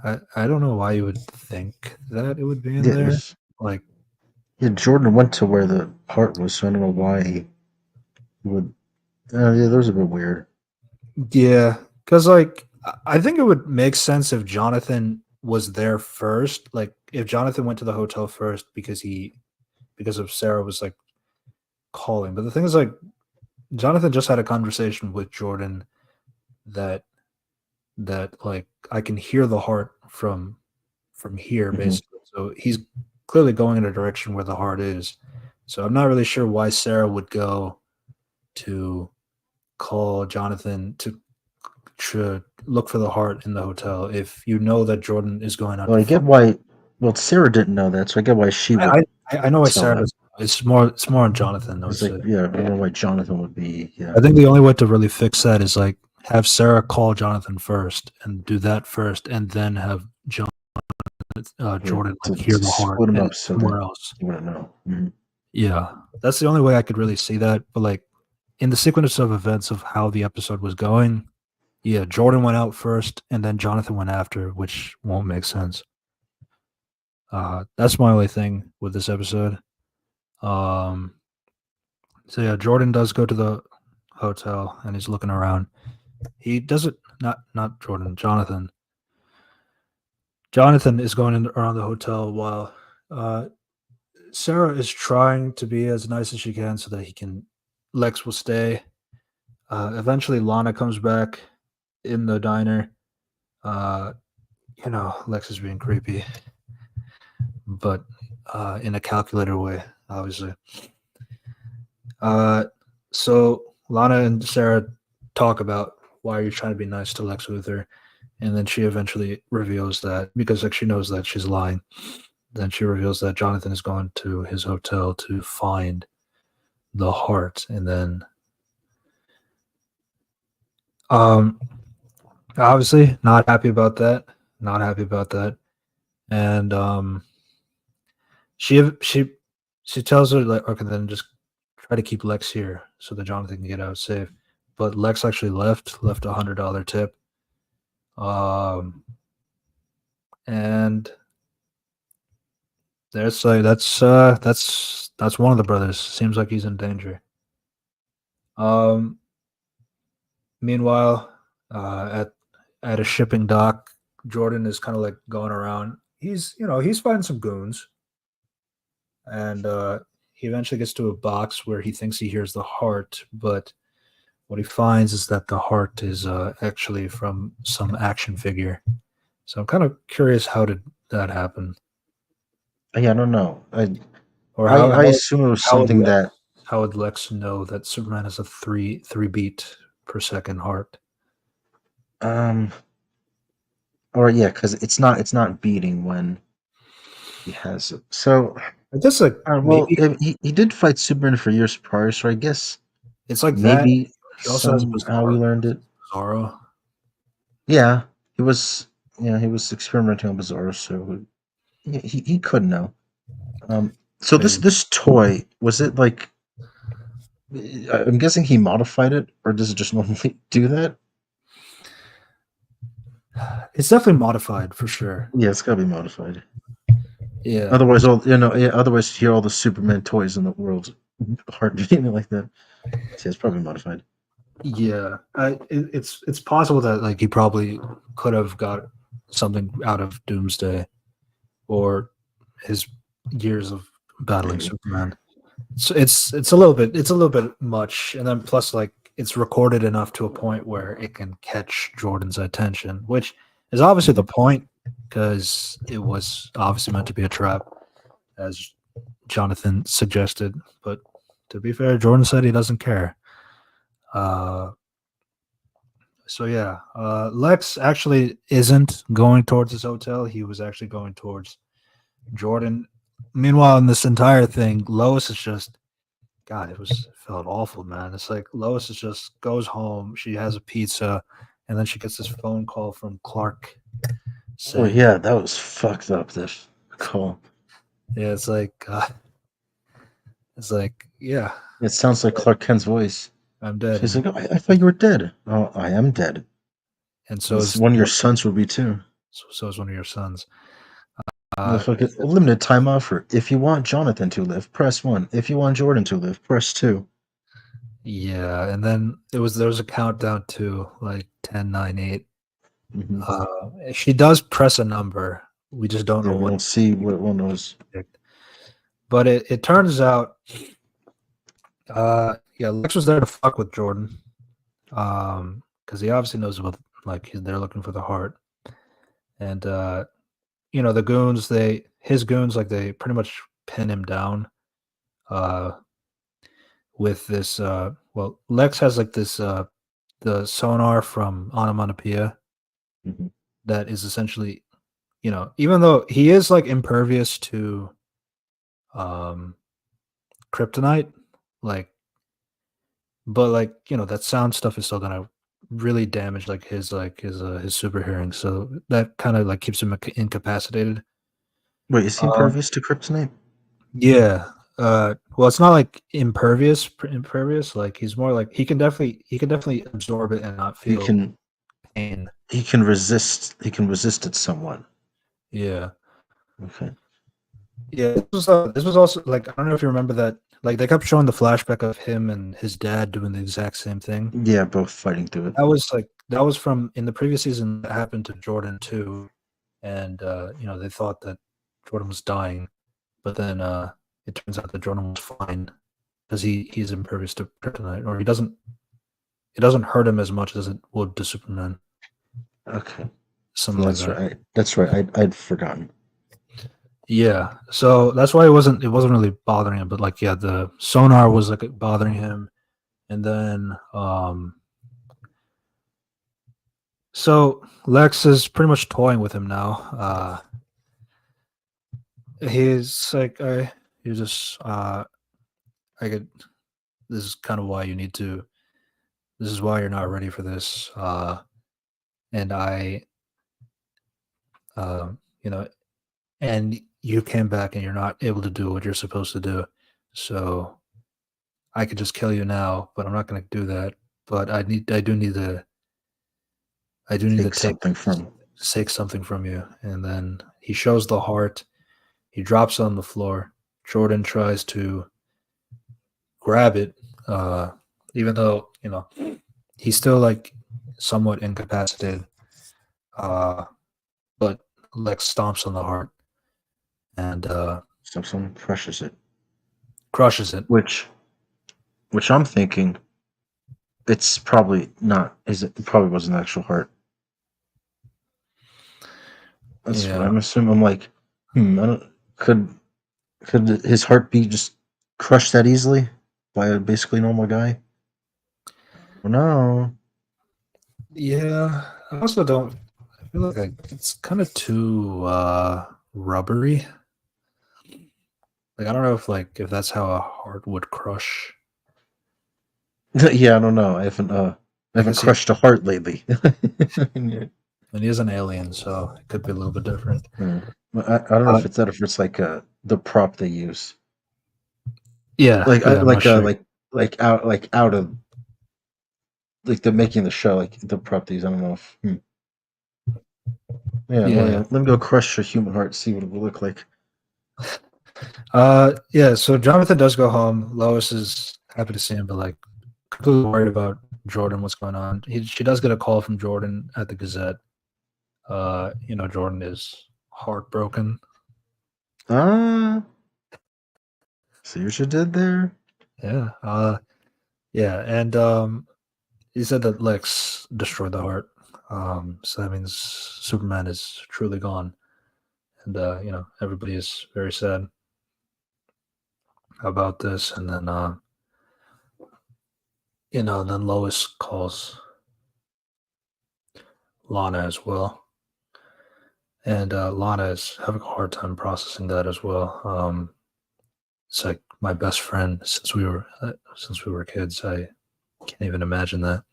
I don't know why you would think that it would be in Yeah, there. Like yeah. Jordan went to where the heart was, so I don't know why he would. Yeah, that was a bit weird. yeah, because like I think it would make sense if Jonathan was there first. Like if Jonathan went to the hotel first because of Sarah was like calling. But the thing is like Jonathan just had a conversation with Jordan that like I can hear the heart from here Hmm. basically. So he's clearly going in a direction where the heart is. So I'm not really sure why Sarah would go to call Jonathan to look for the heart in the hotel if you know that Jordan is going out Well, to I find. get why. Well, Sarah didn't know that, so I get why she would I know why tell Sarah him. does. It's more on Jonathan. I would It's like, say. yeah, I don't know why Jonathan would be. Yeah, I think the only way to really fix that is like have Sarah call Jonathan first and do that first, and then have yeah, Jordan like to hear the heart split them and up so that somewhere else. he wouldn't know. Hmm. Yeah, that's the only way I could really see that. But like in the sequence of events of how the episode was going, yeah, Jordan went out first, and then Jonathan went after, which won't make sense. That's my only thing with this episode. Um, so yeah, Jordan does go to the hotel and he's looking around. He does it not Jordan, Jonathan. Jonathan is going around the hotel while Sarah is trying to be as nice as she can so that he can Lex will stay. Eventually Lana comes back in the diner. Uh, Lex is being creepy, but in a calculated way, obviously. Uh, so Lana and Sarah talk about why are you trying to be nice to Lex Luthor, and then she eventually reveals that because like she knows that she's lying. Then she reveals that Jonathan is going to his hotel to find the heart, and then um, obviously not happy about that. Not happy about that, and she she tells her like okay, then just try to keep Lex here so that Jonathan can get out safe. But Lex actually left $100 tip. Um, and there's like that's one of the brothers. Seems like he's in danger. Um, meanwhile, at a shipping dock, Jordan is kind of like going around. He's finding some goons, and he eventually gets to a box where he thinks he hears the heart, but what he finds is that the heart is actually from some action figure. So I'm kind of curious, how did that happen, Yeah, I don't know. or I assume it was how would something that Lex know that Superman has a three beat per second heart? um or yeah, because it's not beating when he has it. So I guess like well, maybe he did fight Superman for years prior, so I guess it's like that. maybe He also has somehow he learned it. Bizarro. Yeah, he was. Yeah, he was experimenting on Bizarro, so he could know. So this Maybe this toy, was it like? I'm guessing he modified it, or does it just normally do that? it's definitely modified for sure. Yeah, it's gotta be modified. Yeah, Otherwise, all you know, yeah. Otherwise, here all the Superman toys in the world hard beating like that. So yeah, it's probably modified. yeah. It's possible that like he probably could have got something out of Doomsday or his years of battling Maybe. Superman. So it's a little bit much, and then plus like it's recorded enough to a point where it can catch Jordan's attention, which is obviously the Mhm. point because it was obviously meant to be a trap, as Jonathan suggested. But to be fair, Jordan said he doesn't care. Uh, so yeah, Lex actually isn't going towards his hotel. He was actually going towards Jordan. Meanwhile, in this entire thing, Lois is just God. It felt awful, man. It's like Lois is just goes home. She has a pizza, and then she gets this phone call from Clark Oh saying, yeah, that was fucked up. This call. "Yeah, yeah, It sounds like Clark Kent's voice. I'm dead," She's like, oh, I thought you were dead. Oh, I am dead. and so It's is one of your sons will be too. one of your sons. The Uh, fucking limited time offer. If you want Jonathan to live, press 1. If you want Jordan to live, press 2. yeah, and then there was a countdown to like 10, 9, 8. Mm-hmm. She does press a number. We just don't Yeah, know we what don't see what one was. to predict. But it turns out, yeah, Lex was there to fuck with Jordan. Because he obviously knows about like they're looking for the heart, and the goons, his goons, like they pretty much pin him down. Uh, with this, well, Lex has like this, the sonar from Onomatopoeia Mm-hmm. that is essentially, even though he is like impervious to um kryptonite, like, but like that sound stuff is still gonna really damage like his super hearing, so that kind of like keeps him incapacitated. Wait, is he Um, impervious to kryptonite? yeah. Well, it's not like impervious. Like he's more like he can definitely absorb it and not He feel can pain. he can resist it somewhat. Yeah. Okay. Yeah. This was also like I don't know if you remember that. Like they kept showing the flashback of him and his dad doing the exact same thing. Yeah, both fighting through it. That was from in the previous season. That happened to Jordan too, and they thought that Jordan was dying, but then it turns out that Jordan was fine because he's impervious to kryptonite, or he doesn't. It doesn't hurt him as much as it would to Superman, Okay. something like That's that. right. That's right. I'd forgotten. Yeah, so that's why it wasn't really bothering him, but like yeah, the sonar was like bothering him, and then so Lex is pretty much toying with him now. He's like, you just I could. This is kind of why you need to. This is why you're not ready for this. And I, uh, you know, and you came back and you're not able to do what you're supposed to do. So I could just kill you now, but I'm not going to do that. But I do need to Take something from. take something from you. And then he shows the heart. He drops it on the floor. Jordan tries to grab it, uh, even though he's still like somewhat incapacitated. Uh, but Lex stomps on the heart and Someone crushes it. crushes it. Which I'm thinking it's probably not. Is it probably wasn't an actual heart. That's what Yeah, I'm assuming. I'm like, I don't, could his heart be just crushed that easily by a basically normal guy? Well, no. yeah. I also don't. I feel like it's kind of too rubbery. Like I don't know if that's how a heart would crush. Yeah, I don't know. I I haven't guess he crushed a heart lately. and he is an alien, so it could be a little bit different. Yeah. I don't know Uh, if it's that or if it's like the prop they use, yeah, like yeah. I'm not sure. like out of like the making the show, like the prop they use. I don't know if yeah. Yeah. Let me go crush a human heart, see what it will look like. Yeah. So Jonathan does go home. Lois is happy to see him, but like completely worried about Jordan. What's going on? She does get a call from Jordan at the Gazette. Jordan is heartbroken. Ah, see what you did there. Yeah. Yeah. And he said that Lex destroyed the heart. So that means Superman is truly gone. And everybody is very sad about this. And then then Lois calls Lana as well. And Lana is having a hard time processing that as well. It's like my best friend since we were kids. I can't even imagine that.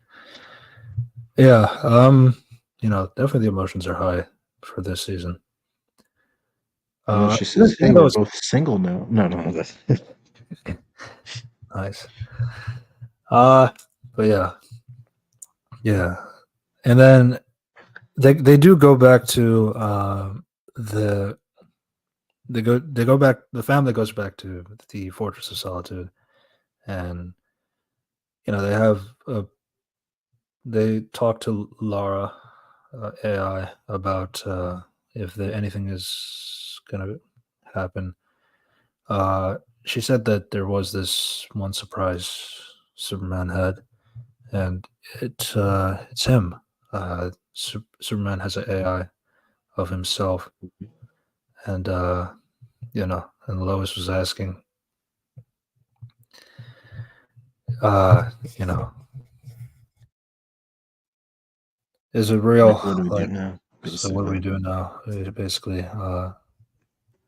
Yeah, definitely the emotions are high for this season. And then she says, Even "Hey, though we're it's both single now." No, no, that's nice. Uh, but yeah, yeah, and then they do go back to the they go back. The family goes back to the Fortress of Solitude, and they have they talk to Lara AI about if anything is going to happen. She said that there was this one surprise Superman had, and it's him. Superman has an AI of himself, and and Lois was asking, uh, you know, is it real? like, what do we do Like, now? so what do we Basically, do now? Basically,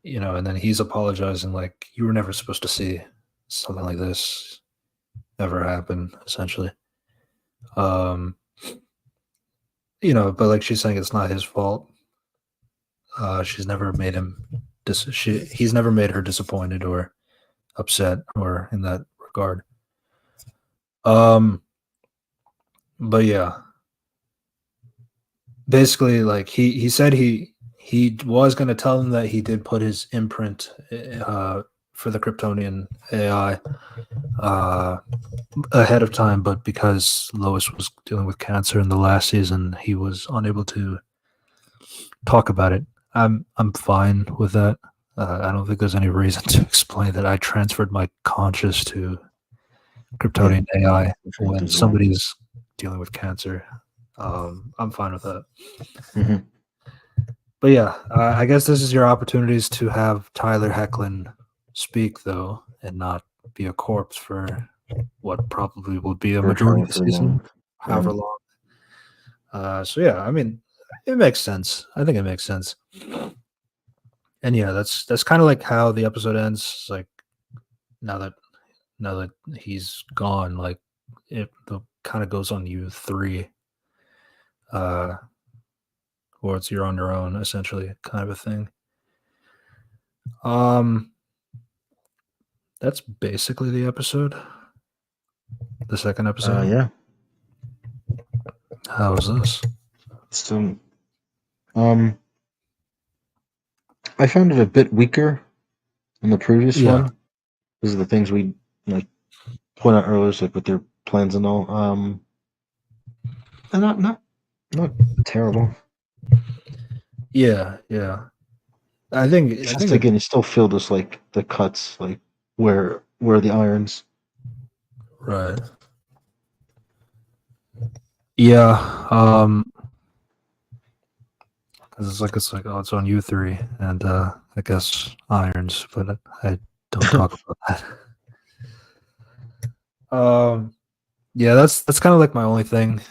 and then he's apologizing, like you were never supposed to see something like this ever happen, essentially. Um, but like she's saying, it's not his fault. She's never made him. He's never made her disappointed or upset or in that regard. Um, but yeah, basically, like he said he was going to tell him that he did put his imprint for the Kryptonian AI ahead of time, but because Lois was dealing with cancer in the last season, he was unable to talk about it. I'm fine with that. I don't think there's any reason to explain that I transferred my conscious to yeah, Kryptonian AI the truth when as well. somebody's dealing with cancer. I'm fine with that. Hmm. But yeah, I guess this is your opportunities to have Tyler Hoechlin speak, though, and not be a corpse for what probably will be a For majority of the however season, long. Yeah. however long. So yeah, I mean, it makes sense. I think it makes sense. And yeah, that's kind of like how the episode ends. It's like now that now that he's gone, like it the kind of goes on you three, uh, or it's you're on your own, essentially, kind of a thing. Um, that's basically the episode. The second episode. Yeah. How was this? So, um, I found it a bit weaker than the previous Yeah, one. These are the things we like point out earlier, like with their plans and all. They're not terrible. yeah. It's I just think it again, you still feel just like the cuts, like where the irons. right. Yeah, because it's like oh, it's on U3, and I guess irons, but I don't talk about that. Um, yeah, that's kind of like my only thing.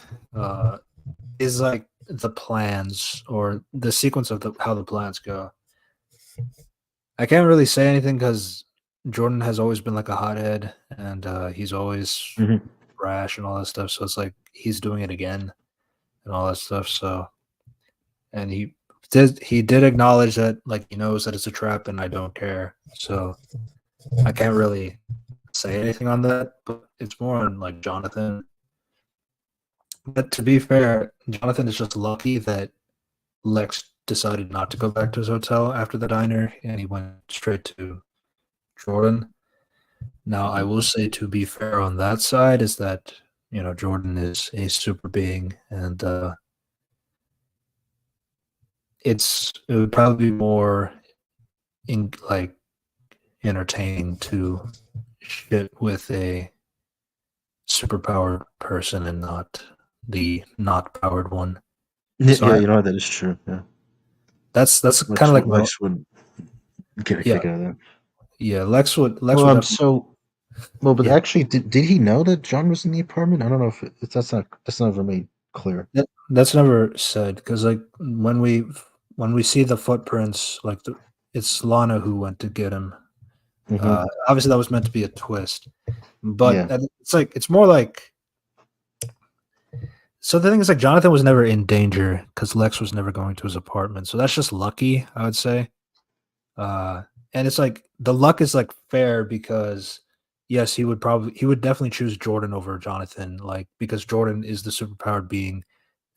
Is like the plans or the sequence of how the plans go. I can't really say anything because Jordan has always been like a hothead, and he's always Mhm. brash and all that stuff. So it's like he's doing it again and all that stuff. So and he did acknowledge that like he knows that it's a trap, and I don't care. So I can't really say anything on that. But it's more on like Jonathan. But to be fair, Jonathan is just lucky that Lex decided not to go back to his hotel after the diner, and he went straight to Jordan. Now, I Mhm. will say, to be fair on that side, is that Jordan is a super being, and it would probably be more like entertaining to shit with a superpowered person and not the not powered one. So Yeah, you know that is true. Yeah, that's kind of like Lex would get a yeah, kick out of that. yeah. Lex Well, would definitely but yeah. actually, did he know that John was in the apartment? I don't know if that's never made clear. That's never said because like when we see the footprints, like it's Lana who went to get him. Hmm. Obviously, that was meant to be a twist, but Yeah. it's more like so. The thing is, like Jonathan was never in danger because Lex was never going to his apartment, so that's just lucky, I would say. Uh, and it's like the luck is like fair because yes, he would definitely choose Jordan over Jonathan, like because Jordan is the superpowered being,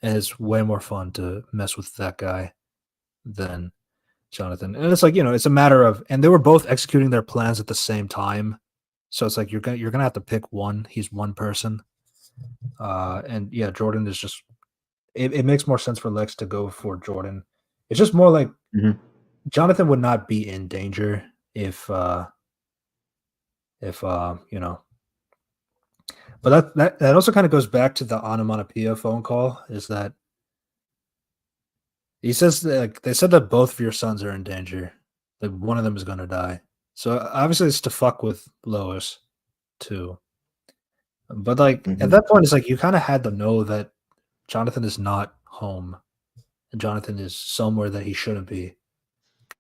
and it's way more fun to mess with that guy than Jonathan. And it's like, it's a matter of and they were both executing their plans at the same time. So it's like you're gonna have to pick one. He's one person. And yeah, Jordan is just it makes more sense for Lex to go for Jordan. It's just more like Hmm. Jonathan would not be in danger if but that also kind of goes back to the onomatopoeia phone call, is that he says that, like they said that both of your sons are in danger. Like one of them is gonna die. So obviously it's to fuck with Lois too. But like at Hmm. that point, it's like you kind of had to know that Jonathan is not home and Jonathan is somewhere that he shouldn't be,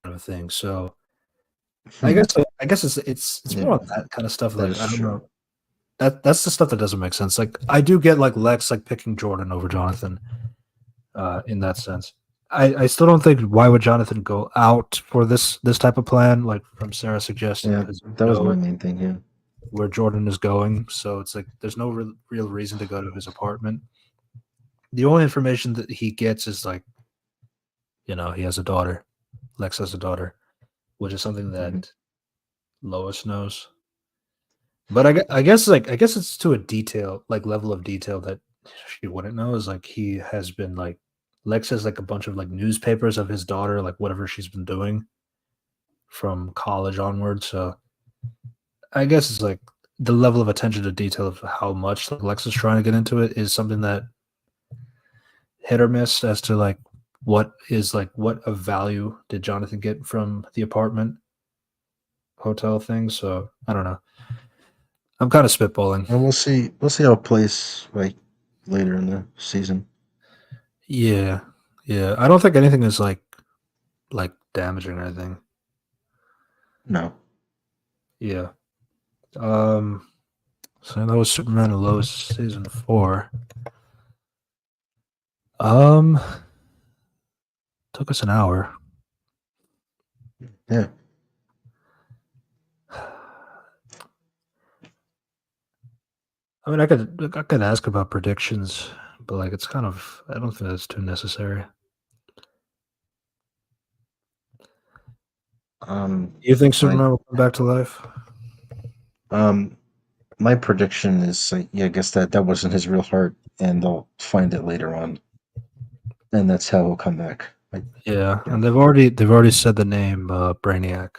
kind of a thing. So I Hmm. guess I guess it's Yeah, more on that kind of stuff. that Like is I don't true. know. That's the stuff that doesn't make sense. Like I do get like Lex like picking Jordan over Jonathan, in that sense. I still don't think why would Jonathan go out for this type of plan, like from Sarah suggesting, Yeah, because that was my main thing. Yeah. where Jordan is going. So it's like there's no real reason to go to his apartment. The only information that he gets is like, he has a daughter. Lex has a daughter, which is something Hmm. that Lois knows. But I guess it's to a detail, like level of detail that she wouldn't know, is like he has been like Lex has like a bunch of like newspapers of his daughter, like whatever she's been doing from college onward. So I guess it's like the level of attention to detail of how much like Lex is trying to get into it is something that hit or miss as to like what of value did Jonathan get from the apartment hotel thing. So I don't know. I'm kind of spitballing. And we'll see. We'll see how it plays like later in the season. Yeah, yeah. I don't think anything is like damaging or anything. No. Yeah. Um. So that was Superman Lois season 4. Um. Took us an hour. Yeah. I mean, I could ask about predictions, but like it's kind of I don't think that's too necessary. You think My Superman will come back to life? um my prediction is like, yeah, I guess that wasn't his real heart, and they'll find it later on, and that's how he'll come back. Like, Yeah, yeah. and they've already said the name Brainiac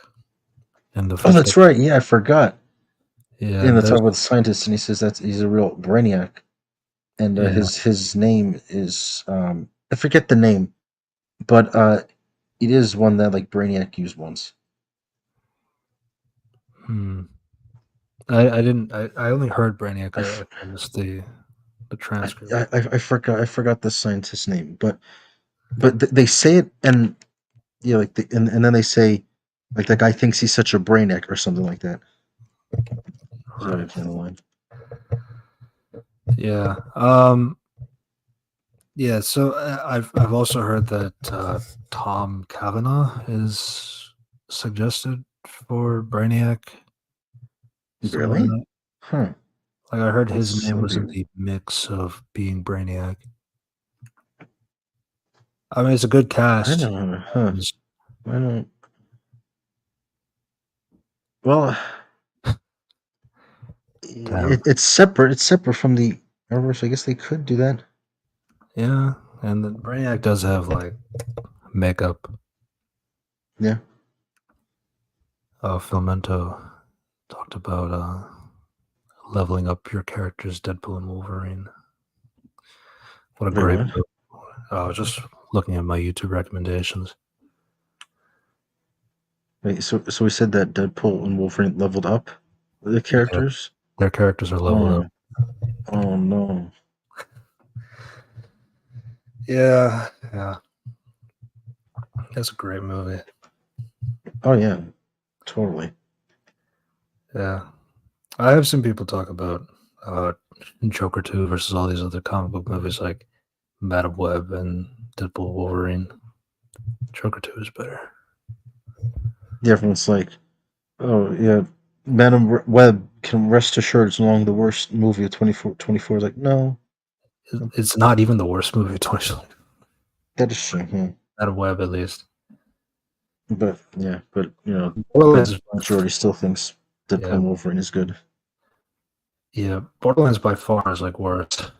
in the Oh, fifth. that's right. Yeah, I forgot. Yeah, Yeah, and that's there's talk about the scientist, and he says he's a real brainiac. and Yeah. his name is I forget the name, but it is one that like Brainiac used once. Hmm. I didn't. I only heard Brainiac. I, I f- missed the transcript. I forgot the scientist's name, but they say it, and yeah, like and then they say like the guy thinks he's such a Brainiac or something like that. Sorry, Right. if you're on the line. Yeah. Yeah. So I've also heard that Tom Cavanaugh is suggested for Brainiac somewhere in Really? that. Huh. Like I heard his That's name that'd was be in the mix of being Brainiac. I mean, it's a good I cast. don't know. Huh. Just I don't. Well, to have, it's separate. It's separate from the universe. I guess they could do that. yeah, and the Brainiac does have like makeup. Yeah. Filmento talked about leveling up your characters, Deadpool and Wolverine. What a Wait, great what? book. Just looking at my YouTube recommendations. Wait. So we said that Deadpool and Wolverine leveled up the Yeah, characters. their characters are leveled up. Oh. Oh no. Yeah, yeah, that's a great movie. Oh yeah. Totally. Yeah, I have seen people talk about uh, Joker 2 versus all these other comic book movies like Madam Web and Deadpool Wolverine. Joker 2 is better. Yeah. Everyone's like, oh yeah. Madam Web can rest assured it's along the worst movie of 24. Is like, no, It's not even the worst movie of 2020. that is true. Yeah. Madam Web, at least. But yeah, but the Borderlands, majority still thinks Deadpool yeah, and Wolverine is good. yeah. Borderlands by far is like worse.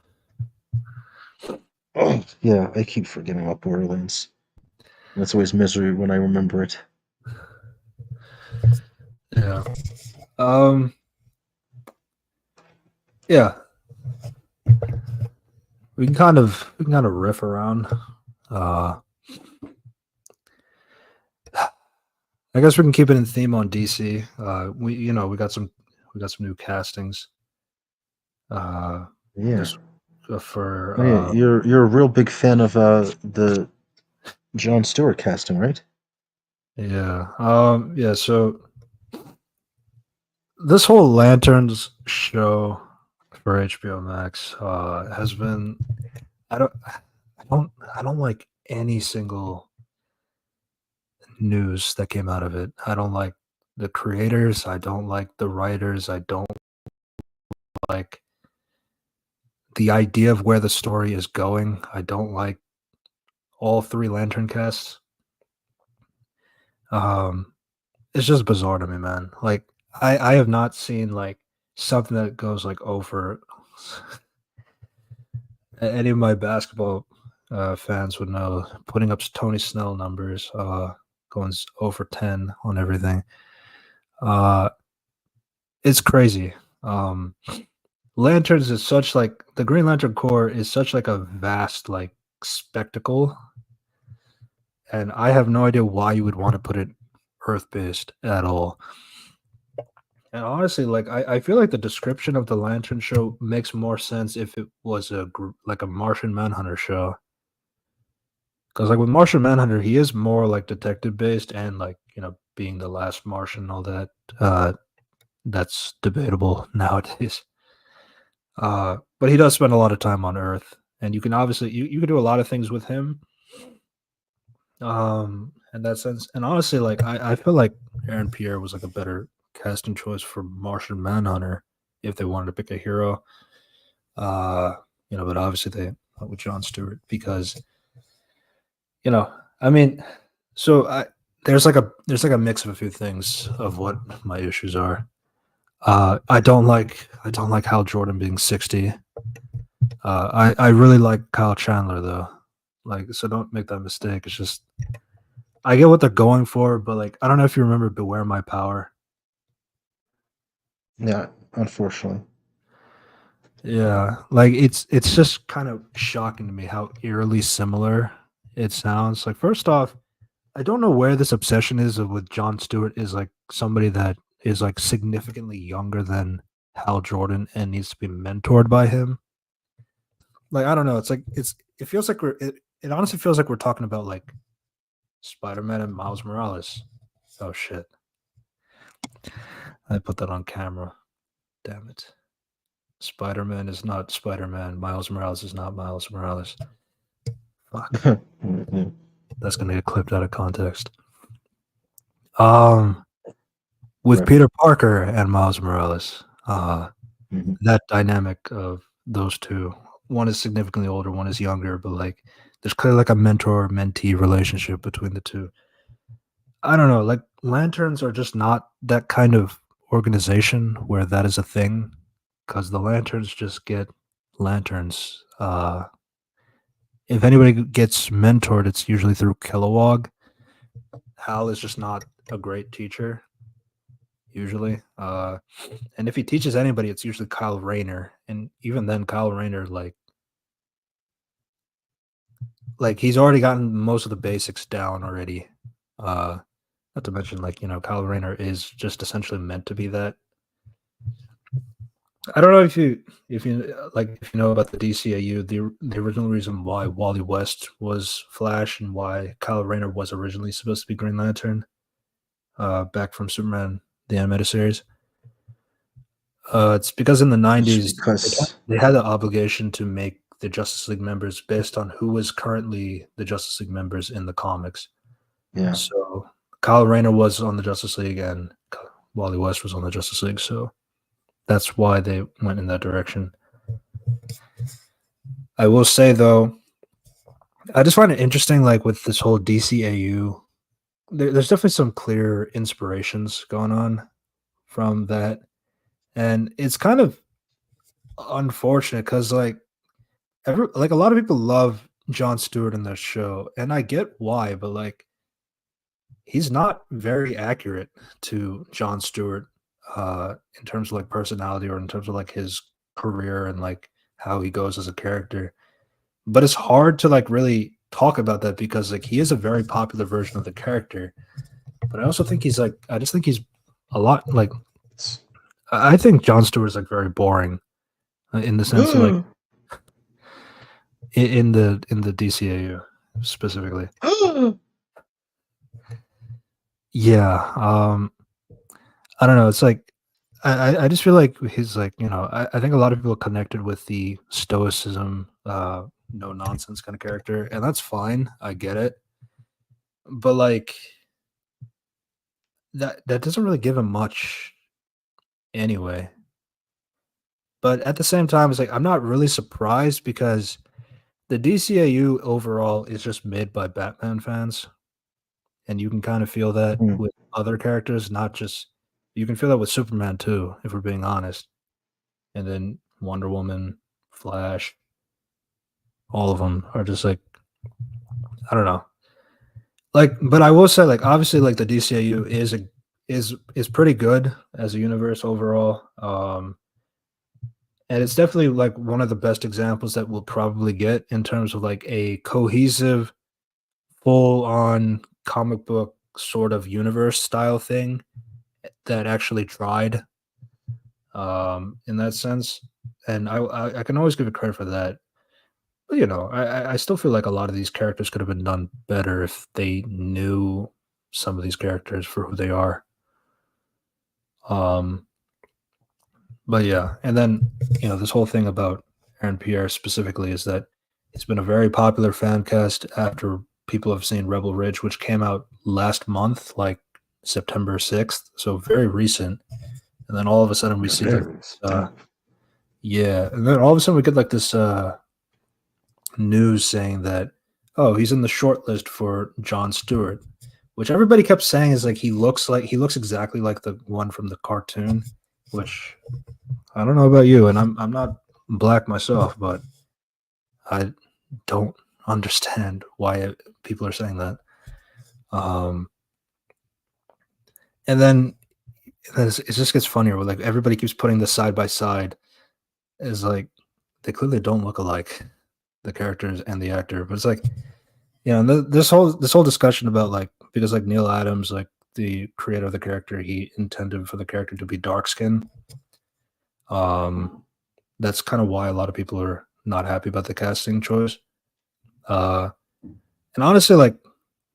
Oh yeah, I keep forgetting about Borderlands. That's always misery when I remember it. Yeah. Um. Yeah. We can kind of riff around. Uh. I guess we can keep it in theme on DC. We got some new castings. Yeah. This for Oh yeah, you're a real big fan of the Jon Stewart casting, right? yeah. Yeah. So this whole Lanterns show for HBO Max has been. I don't. I don't like any single news that came out of it. I don't like the creators. I don't like the writers. I don't like the idea of where the story is going. I don't like all three Lantern casts. Um, it's just bizarre to me, man. Like I have not seen like something that goes like over. Any of my basketball fans would know putting up Tony Snell numbers, going over 10 on everything. Uh, it's crazy. Um, Lanterns is such like the Green Lantern Corps is such like a vast like spectacle, and I have no idea why you would want to put it Earth based at all. And honestly, like I feel like the description of the Lantern show makes more sense if it was like a Martian Manhunter show. Because like with Martian Manhunter, he is more like detective based and like being the last Martian and all that. That's debatable nowadays. But he does spend a lot of time on Earth, and you can obviously you can do a lot of things with him. In that sense, and honestly, like I feel like Aaron Pierre was like a better casting choice for Martian Manhunter if they wanted to pick a hero. Uh, but obviously they went with Jon Stewart because you know, I mean, so there's like a mix of a few things of what my issues are. I don't like Hal Jordan being 60. I really like Kyle Chandler though. Like, so don't make that mistake. It's just I get what they're going for, but like I don't know if you remember Beware My Power. Yeah, unfortunately. Yeah, like it's just kind of shocking to me how eerily similar it sounds. Like first off, I don't know where this obsession is with John Stewart is like somebody that is like significantly younger than Hal Jordan and needs to be mentored by him. Like I don't know, it's like it feels like it honestly feels like we're talking about like Spider-Man and Miles Morales. Oh shit. I put that on camera. Damn it. Spider-Man is not Spider-Man. Miles Morales is not Miles Morales. Fuck. Yeah. That's gonna get clipped out of context. Um, with Right. Peter Parker and Miles Morales, Mhm. that dynamic of those two, one is significantly older, one is younger, but like there's clearly like a mentor mentee relationship between the two. I don't know, like lanterns are just not that kind of organization where that is a thing because the lanterns just get lanterns. If anybody gets mentored, it's usually through Kilowog. Hal is just not a great teacher usually. And if he teaches anybody, it's usually Kyle Rayner. And even then, Kyle Rayner, like he's already gotten most of the basics down already. Uh, not to mention, like Kyle Rayner is just essentially meant to be that. I don't know if you know about the DCAU, the original reason why Wally West was Flash and why Kyle Rayner was originally supposed to be Green Lantern, back from Superman the animated series. It's because in the It's '90s because they had the obligation to make the Justice League members based on who was currently the Justice League members in the comics. yeah. So Kyle Rayner was on the Justice League and Wally West was on the Justice League. So that's why they went in that direction. I will say though, I just find it interesting, like with this whole DCAU, there's definitely some clear inspirations going on from that, and it's kind of unfortunate because like a lot of people love Jon Stewart in that show, and I get why, but like he's not very accurate to Jon Stewart in terms of like personality or in terms of like his career and like how he goes as a character. But it's hard to like really talk about that because like he is a very popular version of the character. But I also think I just think he's a lot like It's, I think Jon Stewart is like very boring in the sense of like in the DCAU specifically. Yeah, I don't know. It's like I just feel like he's like I think a lot of people connected with the stoicism, no nonsense kind of character, and that's fine. I get it, but like that doesn't really give him much anyway. But at the same time, it's like I'm not really surprised because the DCAU overall is just made by Batman fans, and you can kind of feel that mm, with other characters, not just you can feel that with Superman too, if we're being honest. And then Wonder Woman, Flash, all of them are just like I don't know. Like, but I will say, like, obviously, like the DCAU is pretty good as a universe overall. And it's definitely like one of the best examples that we'll probably get in terms of like a cohesive, full on comic book sort of universe style thing that actually tried in that sense. And I can always give it credit for that. But I still feel like a lot of these characters could have been done better if they knew some of these characters for who they are. Um, but yeah, and then this whole thing about Aaron Pierre specifically is that it's been a very popular fan cast after people have seen Rebel Ridge, which came out last month, like September 6th, so very recent. And then all of a sudden we see like very damn. yeah, and then all of a sudden we get like this news saying that he's in the short list for Jon Stewart, which everybody kept saying is like he looks exactly like the one from the cartoon, which I don't know about you, and I'm not black myself, but I don't understand why people are saying that. Um, and then it just gets funnier. Where like everybody keeps putting this side by side. Is like they clearly don't look alike, the characters and the actor. But it's like, you know, this whole discussion about like because like Neil Adams, like the creator of the character, he intended for the character to be dark skinned. Um, that's kind of why a lot of people are not happy about the casting choice. Uh, and honestly, like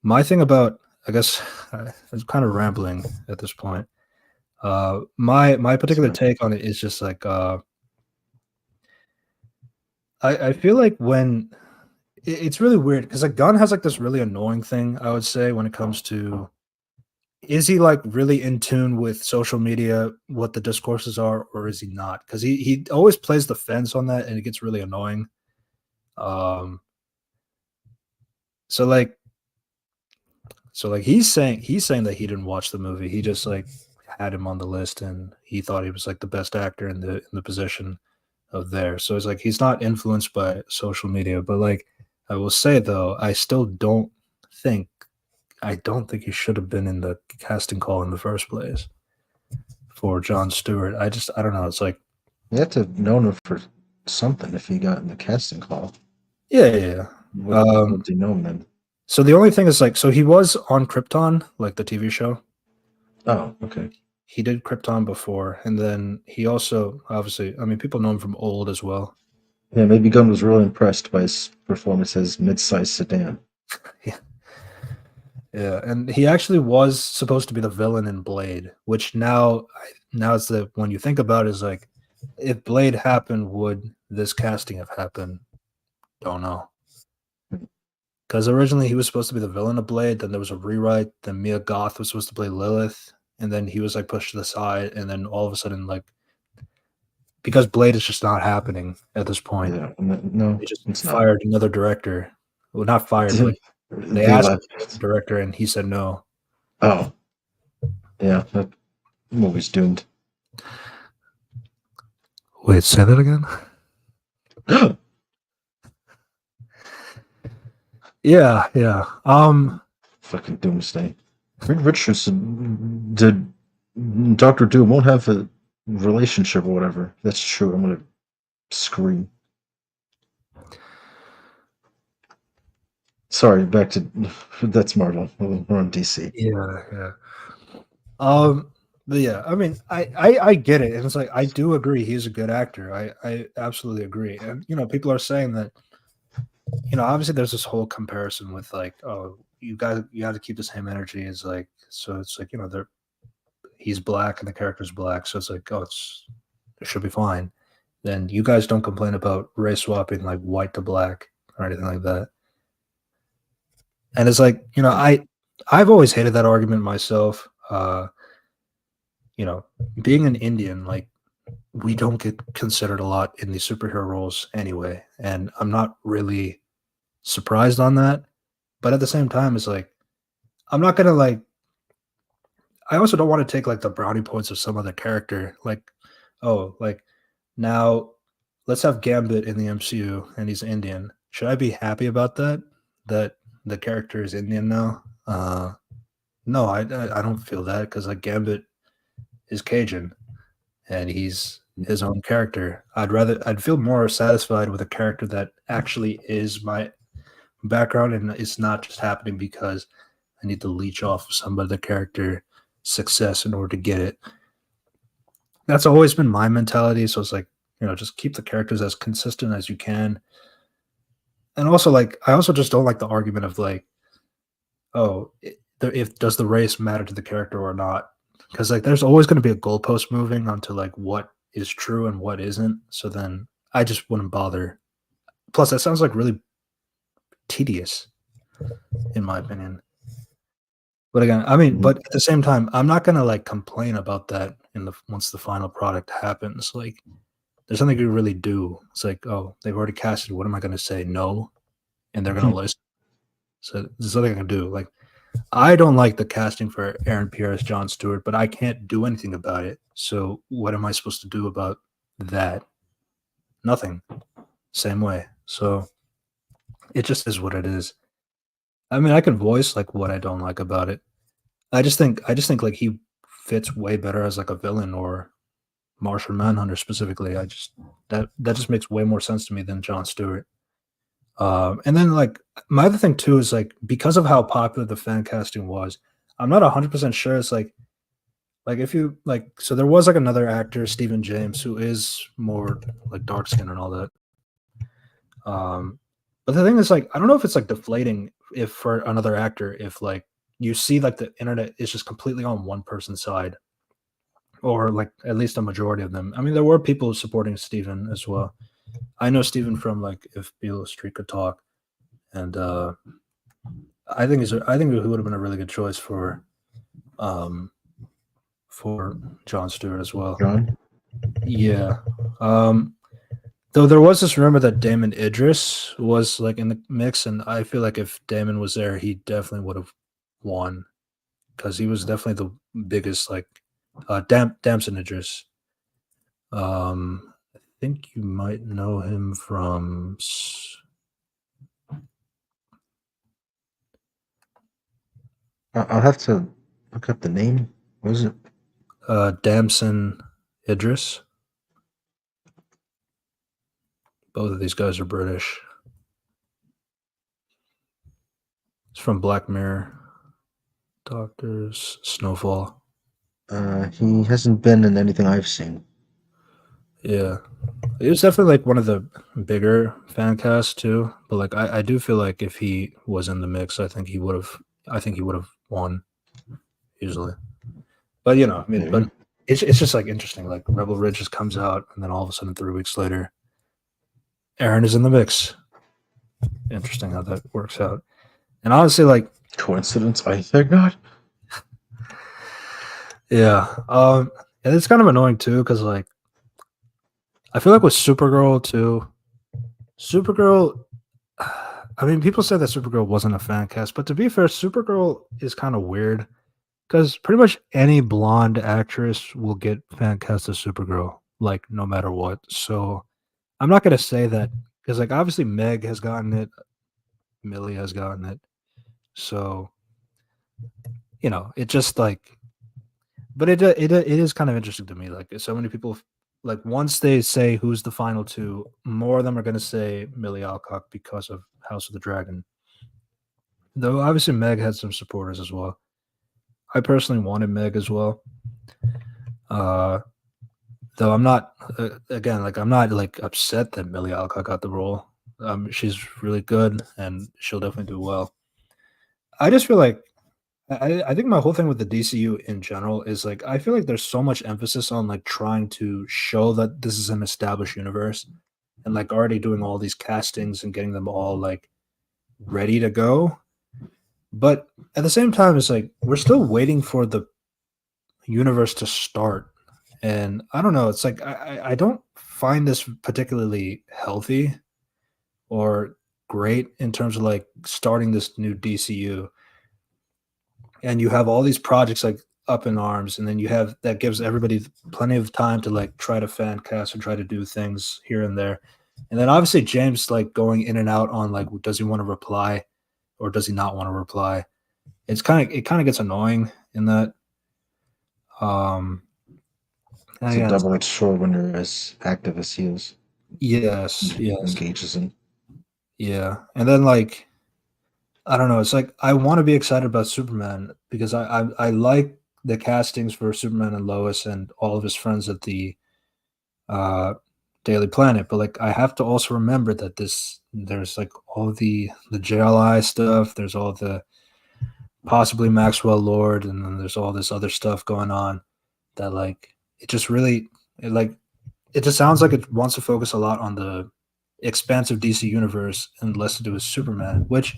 my thing about, I guess I'm kind of rambling at this point. My It's particular fine. take on it is just like I feel like when it's really weird because like Gunn has like this really annoying thing I would say when it comes to is he like really in tune with social media, what the discourses are, or is he not? Because he always plays the fence on that, and it gets really annoying. Um, so like he's saying that he didn't watch the movie. He just like had him on the list, and he thought he was like the best actor in the position of there. So it's like he's not influenced by social media. But like I will say though, think I don't think he should have been in the casting call in the first place for John Stewart. I don't know. It's like You have to have known him for something if he got in the casting call. yeah, yeah, yeah. What do you know him then? So the only thing is like so he was on Krypton, like the TV show. Oh, okay. He did Krypton before, and then he also obviously I mean people know him from old as well. Yeah, maybe Gunn was really impressed by his performance as mid-sized sedan. Yeah. Yeah, and he actually was supposed to be the villain in Blade, which now it's the when you think about it, is like if Blade happened, would this casting have happened? Don't know. Because originally he was supposed to be the villain of Blade, then there was a rewrite, then Mia Goth was supposed to play Lilith, and then he was like pushed to the side, and then all of a sudden, like because Blade is just not happening at this point, Yeah, no, they just it's not. fired another director. Well, not fired, but like they They asked the left. director and he said no. Oh, yeah, that movie's doomed. Wait, say that again? Yeah, yeah. Fucking doomsday. Reed Richardson did Doctor Doom won't have a relationship or whatever. That's true. I'm gonna scream. Sorry, back to that's Marvel. We're on DC. Yeah, yeah. But yeah, I mean, I get it, and it's like I do agree he's a good actor. I absolutely agree, and you know, people are saying that you know, obviously there's this whole comparison with like, oh, you got to keep the same energy as like, so it's like you know, they're he's black and the character's black, so it's like, oh, it should be fine. Then you guys don't complain about race swapping like white to black or anything like that. And it's like, you know, I've always hated that argument myself. You know, being an Indian, like we don't get considered a lot in these superhero roles anyway, and I'm not really surprised on that. But at the same time, it's like I'm not gonna like. I also don't want to take like the brownie points of some other character. Like, oh, like now let's have Gambit in the MCU and he's Indian. Should I be happy about that? That the character is Indian now? No, I don't feel that because like Gambit is Cajun and he's his own character. I'd feel more satisfied with a character that actually is my background and it's not just happening because I need to leech off of some other character success in order to get it. That's always been my mentality. So it's like, you know, just keep the characters as consistent as you can. And also, like, I also just don't like the argument of like, oh, if does the race matter to the character or not? Because like, there's always going to be a goalpost moving onto like what is true and what isn't. So then I just wouldn't bother. Plus, that sounds like really tedious, in my opinion. But again, I mean, Mhm. but at the same time, I'm not gonna like complain about that in the once the final product happens. Like, there's nothing you really do. It's like, oh, they've already casted. What am I gonna say? No, and they're gonna listen. So there's nothing I can do. Like, I don't like the casting for Aaron Pierre as John Stewart, but I can't do anything about it. So what am I supposed to do about that? Nothing. Same way. So it just is what it is. I mean, I can voice like what I don't like about it. I just think like he fits way better as like a villain or Martian Manhunter specifically. That just makes way more sense to me than John Stewart. And then like my other thing too is like because of how popular the fan casting was, I'm not 100% sure. It's like if you like, so there was like another actor, Stephen James, who is more like dark skin and all that. But the thing is, like, I don't know if it's like deflating if for another actor, if like you see like the internet is just completely on one person's side, or like at least a majority of them. I mean, there were people supporting Stephen as well. I know Stephen from like If Beale Street Could Talk, and I think he would have been a really good choice um for John Stewart as well. John. Yeah. Though there was this rumor that Damon Idris was like in the mix, and I feel like if Damon was there, he definitely would have won because he was definitely the biggest like Damson Idris. I think you might know him from I'll have to look up the name. What was it? Damson Idris. Both of these guys are British. It's from Black Mirror. Doctors, Snowfall. He hasn't been in anything I've seen. Yeah. It was definitely like one of the bigger fan casts too. But like I do feel like if he was in the mix, I think he would have won easily. But you know, I mean, but Maybe. it's just like interesting. Like Rebel Ridge just comes out and then all of a sudden 3 weeks later, Aaron is in the mix. Interesting how that works out. And honestly, like Coincidence? I think not. yeah. And it's kind of annoying too, because like I feel like with Supergirl too, Supergirl. I mean, people say that Supergirl wasn't a fan cast, but to be fair, Supergirl is kind of weird because pretty much any blonde actress will get fan cast as Supergirl, like no matter what. So I'm not gonna say that because, like, obviously Meg has gotten it, Millie has gotten it. So you know, it just like, but it is kind of interesting to me. Like, so many people, like, once they say who's the final two, more of them are gonna say Millie Alcock because of House of the Dragon. Though obviously Meg had some supporters as well. I personally wanted Meg as well. Uh, though I'm not again like I'm not like upset that Millie Alcock got the role. She's really good and she'll definitely do well. I just feel like I think my whole thing with the DCU in general is like I feel like there's so much emphasis on like trying to show that this is an established universe and like already doing all these castings and getting them all like ready to go. But at the same time, it's like we're still waiting for the universe to start. And I don't know, it's like I don't find this particularly healthy or great in terms of like starting this new DCU. And you have all these projects like up in arms, and then you have that gives everybody plenty of time to like try to fan cast or try to do things here and there. And then obviously James like going in and out on like does he want to reply or does he not want to reply? It kind of gets annoying in that. Um, and It's a again, it's double-edged sword when you're as active as he is. yes, yes, Engages in. yeah. And then like I don't know, it's like I want to be excited about Superman because I like the castings for Superman and Lois and all of his friends at the uh Daily Planet, but like I have to also remember that there's like all the JLI stuff, there's all the possibly Maxwell Lord, and then there's all this other stuff going on that like it just really it like it just sounds like it wants to focus a lot on the expansive DC universe and less to do with Superman, which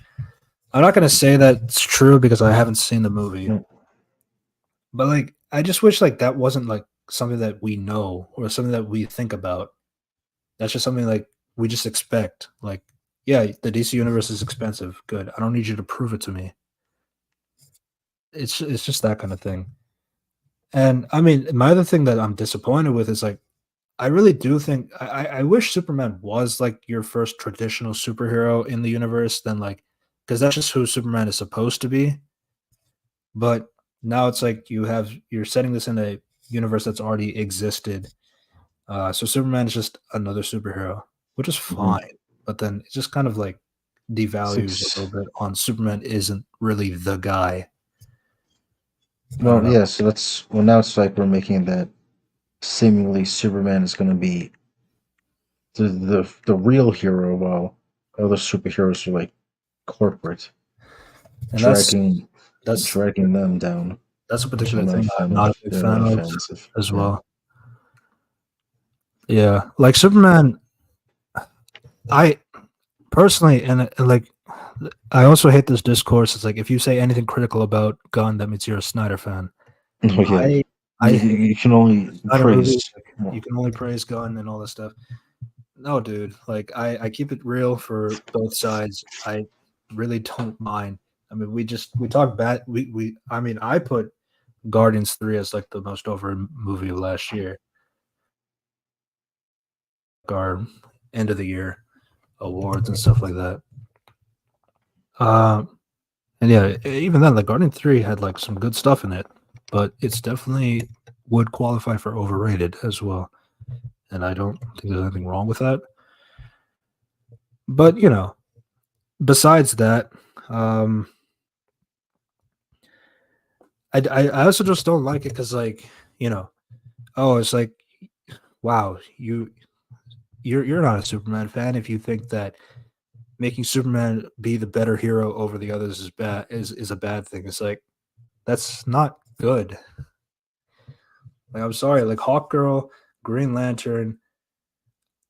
I'm not gonna say that's true because I haven't seen the movie. No, But like I just wish like that wasn't like something that we know or something that we think about. That's just something like we just expect. Like, yeah, the DC universe is expensive. Good. I don't need you to prove it to me. It's just that kind of thing. And I mean, my other thing that I'm disappointed with is like I really do think I wish Superman was like your first traditional superhero in the universe, then like because that's just who Superman is supposed to be. But now it's like you're setting this in a universe that's already existed, So Superman is just another superhero, which is Mhm. fine. But then it just kind of like devalues a little Six. bit on Superman isn't really the guy. I don't Well, know. yeah. So that's well. Now it's like we're making that seemingly Superman is going to be the real hero, while other superheroes are like corporate, And dragging that's dragging them down. that's a So particular thing I'm not a big they're not fan a of fans of. as Yeah. well. Yeah, like Superman, I personally and like I also hate this discourse. It's like if you say anything critical about Gunn, that means you're a Snyder fan. Oh yeah. I I You, hate you can only Snyder movies. praise. Like, Well, you can only praise Gunn and all this stuff. No, dude. Like I keep it real for both sides. I really don't mind. I mean, we talk bad. We I mean, I put Guardians 3 as like the most over movie of last year. Our end of the year awards and stuff like that. Um, and yeah, even then, like Guardian 3 had like some good stuff in it, but it's definitely would qualify for overrated as well. And I don't think there's anything wrong with that. But besides that, um, I also just don't like it because you know, oh, it's like wow, you're not a Superman fan if you think that making Superman be the better hero over the others is a bad thing. It's like that's not good. Like I'm sorry, like Hawkgirl, Green Lantern,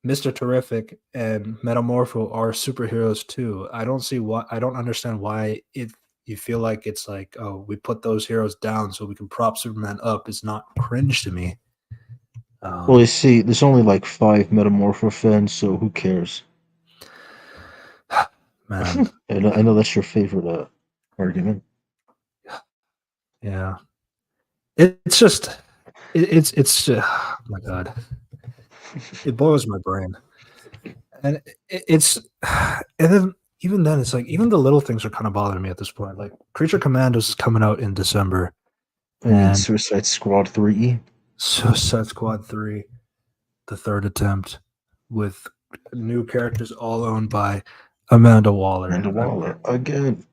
Mr. Terrific, and Metamorpho are superheroes too. I don't understand why it you feel like it's like, oh, we put those heroes down so we can prop Superman up. It's not cringe to me. well, you Um see, there's only like five Metamorpho fans, so who cares? man, I know that's your favorite argument. yeah. It's just oh my god. It boils my brain. And it's and then even then it's like even the little things are kind of bothering me at this point. Like Creature Commandos is coming out in December I mean, and Suicide Squad 3. Suicide Squad 3, the third attempt with new characters all owned by Amanda Waller. Amanda Waller again.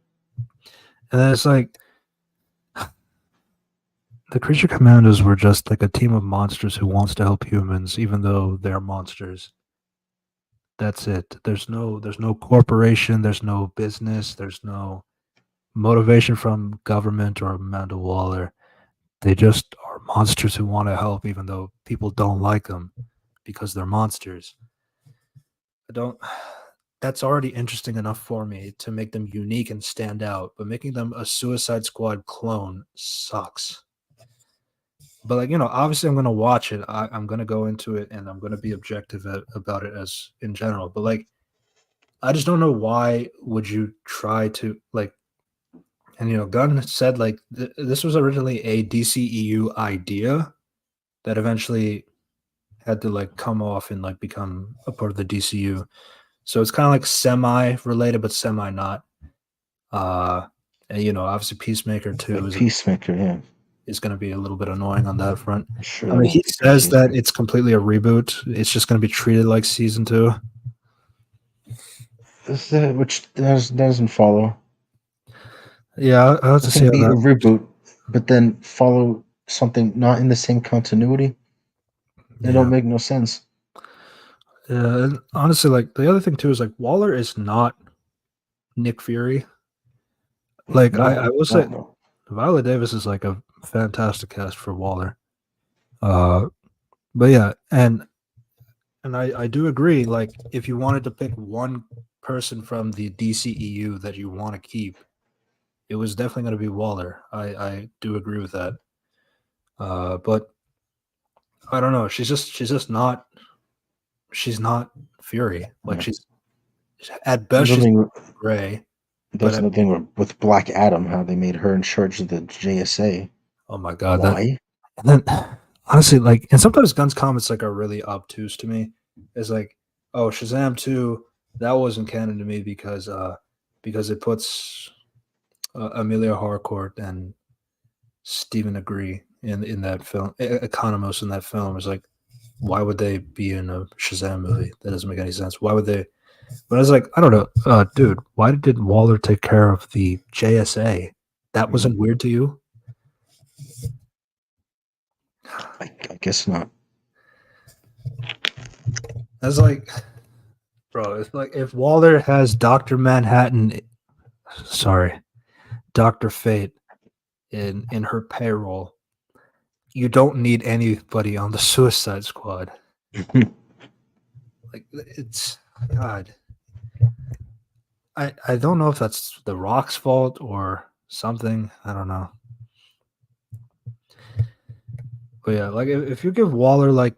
And then it's like the Creature Commandos were just like a team of monsters who wants to help humans even though they're monsters. That's it. There's no corporation, there's no business, there's no motivation from government or Amanda Waller. They just are monsters who want to help even though people don't like them because they're monsters. I don't That's already interesting enough for me to make them unique and stand out, but making them a Suicide Squad clone sucks. But obviously I'm gonna watch it. I'm gonna go into it and I'm gonna be objective about it as in general. But I just don't know why would you try to like. And Gunn said like this was originally a DCEU idea that eventually had to like come off and like become a part of the DCU. So it's kind of like semi related but semi not. Uh and obviously Peacemaker A 2 Peacemaker, yeah. is going to be a little bit annoying on that front. I'm sure I that mean, he won't be good says that Peacemaker. it's completely a reboot. It's just going to be treated like season 2. Which doesn't follow. Yeah, I'll have It to see can how be a that. reboot, but then follow something not in the same continuity. It don't Yeah. make no sense. Yeah, and honestly, like the other thing too is like Waller is not Nick Fury. Like I No, will say, no. Viola Davis is like a fantastic cast for Waller. Uh, but yeah, and I do agree. Like if you wanted to pick one person from the DCEU that you want to keep, it was definitely going to be Waller. I do agree with that. But I don't know. She's not Fury. Like Yeah. she's at best Another she's thing, gray. But that's another thing with Black Adam, how they made her in charge of the JSA. oh my god, that Why? and then honestly, like, and sometimes Gunn's comments like are really obtuse to me. It's like, oh, Shazam 2, that wasn't canon to me because it puts Amelia Harcourt and Stephen Agree in that film, Economos in that film. Is like, why would they be in a Shazam movie? That doesn't make any sense. Why would they? But I was like, I don't know, dude. Why did Waller take care of the JSA? That wasn't weird to you? I guess not. I was like, bro, it's like if Waller has Doctor Manhattan, sorry, Doctor Fate in her payroll, you don't need anybody on the Suicide Squad. Like it's God. I don't know if that's the Rock's fault or something. I don't know. But yeah, like if you give Waller like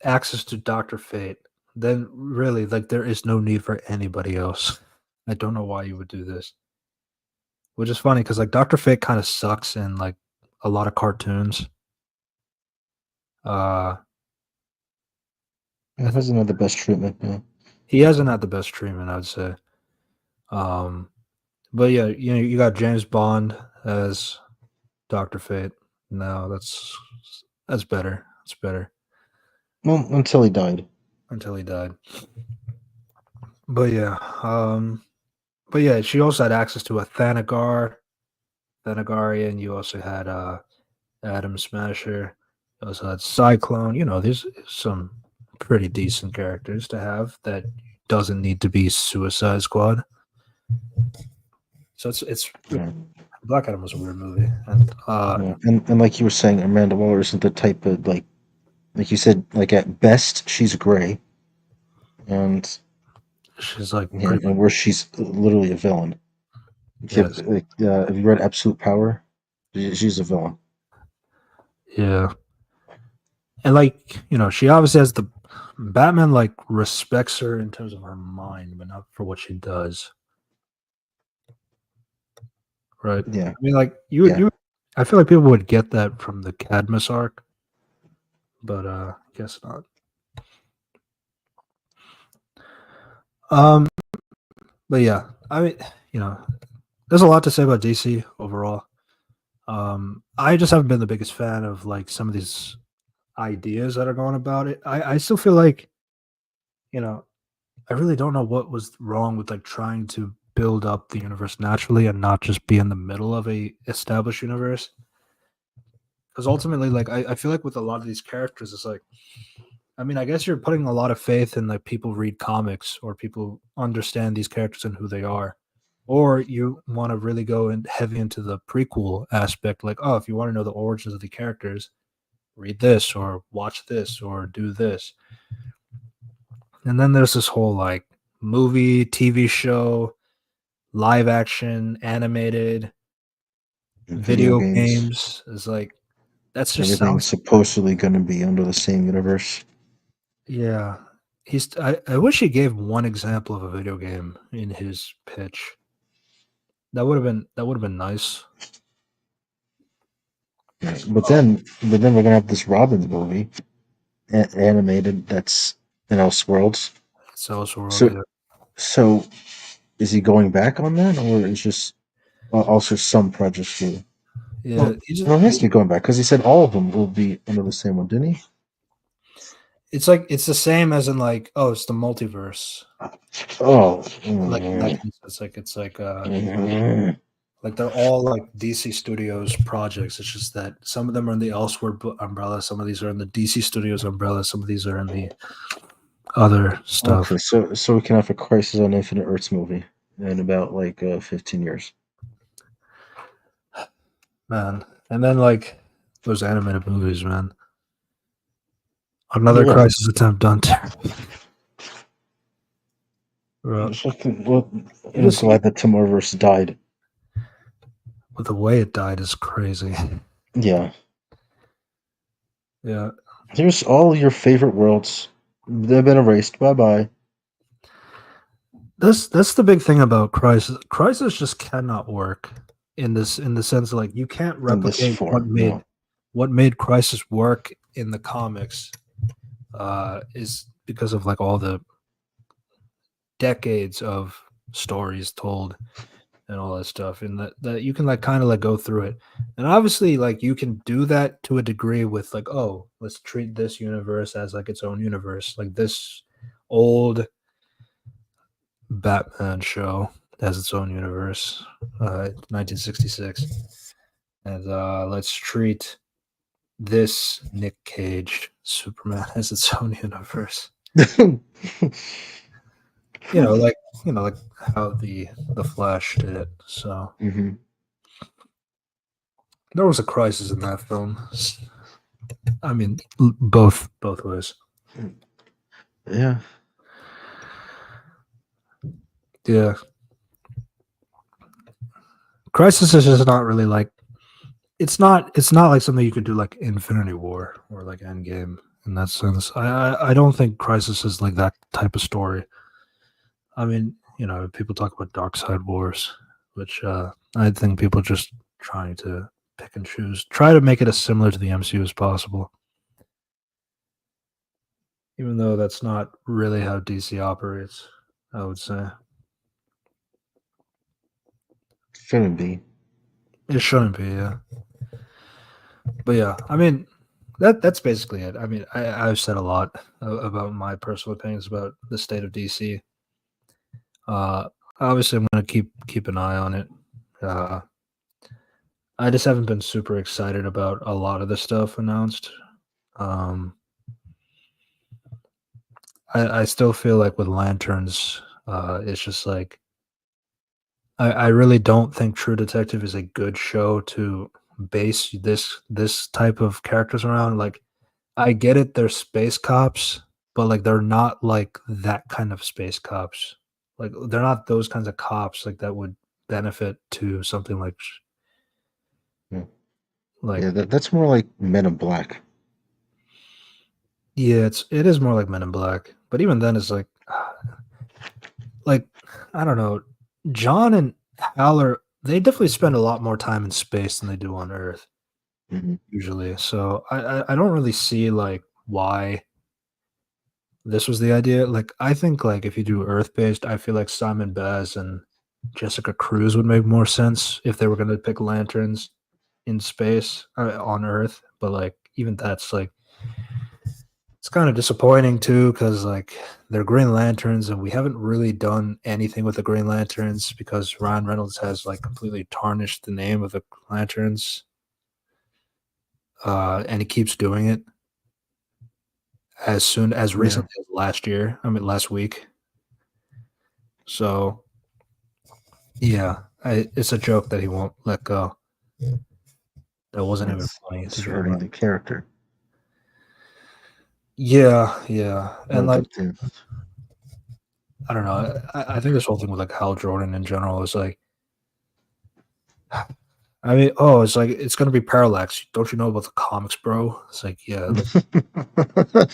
access to Doctor Fate, then really like there is no need for anybody else. I don't know why you would do this. Which is funny because like Doctor Fate kind of sucks in like a lot of cartoons. Uh, I It think hasn't had the best treatment. Yeah. he hasn't had the best treatment, I'd say. Um, but yeah, you know, you got James Bond as Doctor Fate. No, that's better. It's better Well, until he died. until he died. But yeah, but yeah, she also had access to a Thanagarian. You also had Adam Smasher. You also had Cyclone. You know, there's some pretty decent characters to have that doesn't need to be Suicide Squad. So it's Yeah. Black Adam was a weird movie, and Yeah. And like you were saying, Amanda Waller isn't the type of like you said, like at best she's gray, and she's like yeah, pretty and where she's literally a villain. yes, Have you read Absolute Power? She's a villain. yeah, and like you know, she obviously has the Batman like respects her in terms of her mind, but not for what she does. Right. Yeah, I mean, like yeah. I feel like people would get that from the Cadmus arc, but guess not. Um, but yeah, I mean, you know, there's a lot to say about DC overall. I just haven't been the biggest fan of like some of these ideas that are going about it. I still feel like, you know, I really don't know what was wrong with like trying to build up the universe naturally and not just be in the middle of a established universe. Because ultimately, like I feel like with a lot of these characters, it's like I mean, I guess you're putting a lot of faith in like people read comics or people understand these characters and who they are. Or you want to really go in heavy into the prequel aspect, like, oh, if you want to know the origins of the characters, read this or watch this or do this. And then there's this whole like movie, TV show, live action, animated, Video video games. games. Is like that's just Everything's sounds supposedly going to be under the same universe. yeah. I wish he gave one example of a video game in his pitch. That would have been nice. Yeah. But then we're gonna have this Robins movie, animated. That's in Elseworlds. It's also world, So, yeah. so is he going back on that, or is just also some projects too? Yeah, Well, no, he has to be going back because he said all of them will be under the same one, didn't he? it's like it's the same as in like, oh, it's the multiverse. Oh, Like in that case, it's mhm. like they're all like DC Studios projects. It's just that some of them are in the Elsewhere umbrella, some of these are in the DC Studios umbrella, some of these are in the other stuff. Okay. So we can have a Crisis on Infinite Earths movie in about like 15 years. Man. And then like those animated movies, man. Another Yeah, crisis attempt done terribly. Bro, it's like, well, you I'm just glad that Tomorrowverse died. but the way it died is crazy. Yeah, Yeah. here's all your favorite worlds. They've been erased. Bye bye. That's the big thing about Crisis. Crisis just cannot work in the sense of like you can't In this replicate form, no. what made Crisis work in the comics is because of like all the decades of stories told and all that stuff, and that you can like kind of like go through it, and obviously like you can do that to a degree with like, oh, let's treat this universe as like its own universe, like this old Batman show has its own universe, 1966, and let's treat this Nick Cage Superman as its own universe. You know, like like how the Flash did it. So Hmm. there was a crisis in that film. I mean, both ways. Yeah. Yeah, crisis is just not really like it's not like something you could do like Infinity War or like Endgame in that sense. I don't think crisis is like that type of story. I mean, people talk about Dark Side Wars, which I think people just trying to pick and choose, try to make it as similar to the MCU as possible. Even though that's not really how DC operates, I would say. Shouldn't be. It shouldn't be, yeah. But yeah, I mean, that's basically it. I mean, I've said a lot about my personal opinions about the state of DC. Uh, Obviously, I'm gonna keep an eye on it. Uh, I just haven't been super excited about a lot of the stuff announced. Um, I still feel like with Lanterns, it's just like I really don't think True Detective is a good show to base this type of characters around. Like, I get it, they're space cops, but like they're not like that kind of space cops. Like they're not those kinds of cops like that would benefit to something Yeah, like yeah, that's more like Men in Black. yeah, it is more like Men in Black. But even then, it's like I don't know, John and Haller, they definitely spend a lot more time in space than they do on Earth Hmm. usually. So I don't really see like why this was the idea. Like I think like if you do Earth based, I feel like Simon Baz and Jessica Cruz would make more sense if they were going to pick lanterns in space on Earth. But like even that's like it's kind of disappointing too because like they're Green Lanterns and we haven't really done anything with the Green Lanterns because Ryan Reynolds has like completely tarnished the name of the Lanterns, and he keeps doing it as Yeah. recently as last year. I mean last week. So yeah, it's a joke that he won't let go. That wasn't even funny to It's joke hurting about. the character. Yeah, yeah, and Like like up to. I don't know. I think this whole thing with like Hal Jordan in general is like, I mean, oh, it's like it's gonna be Parallax. Don't you know about the comics, bro? It's like, yeah, like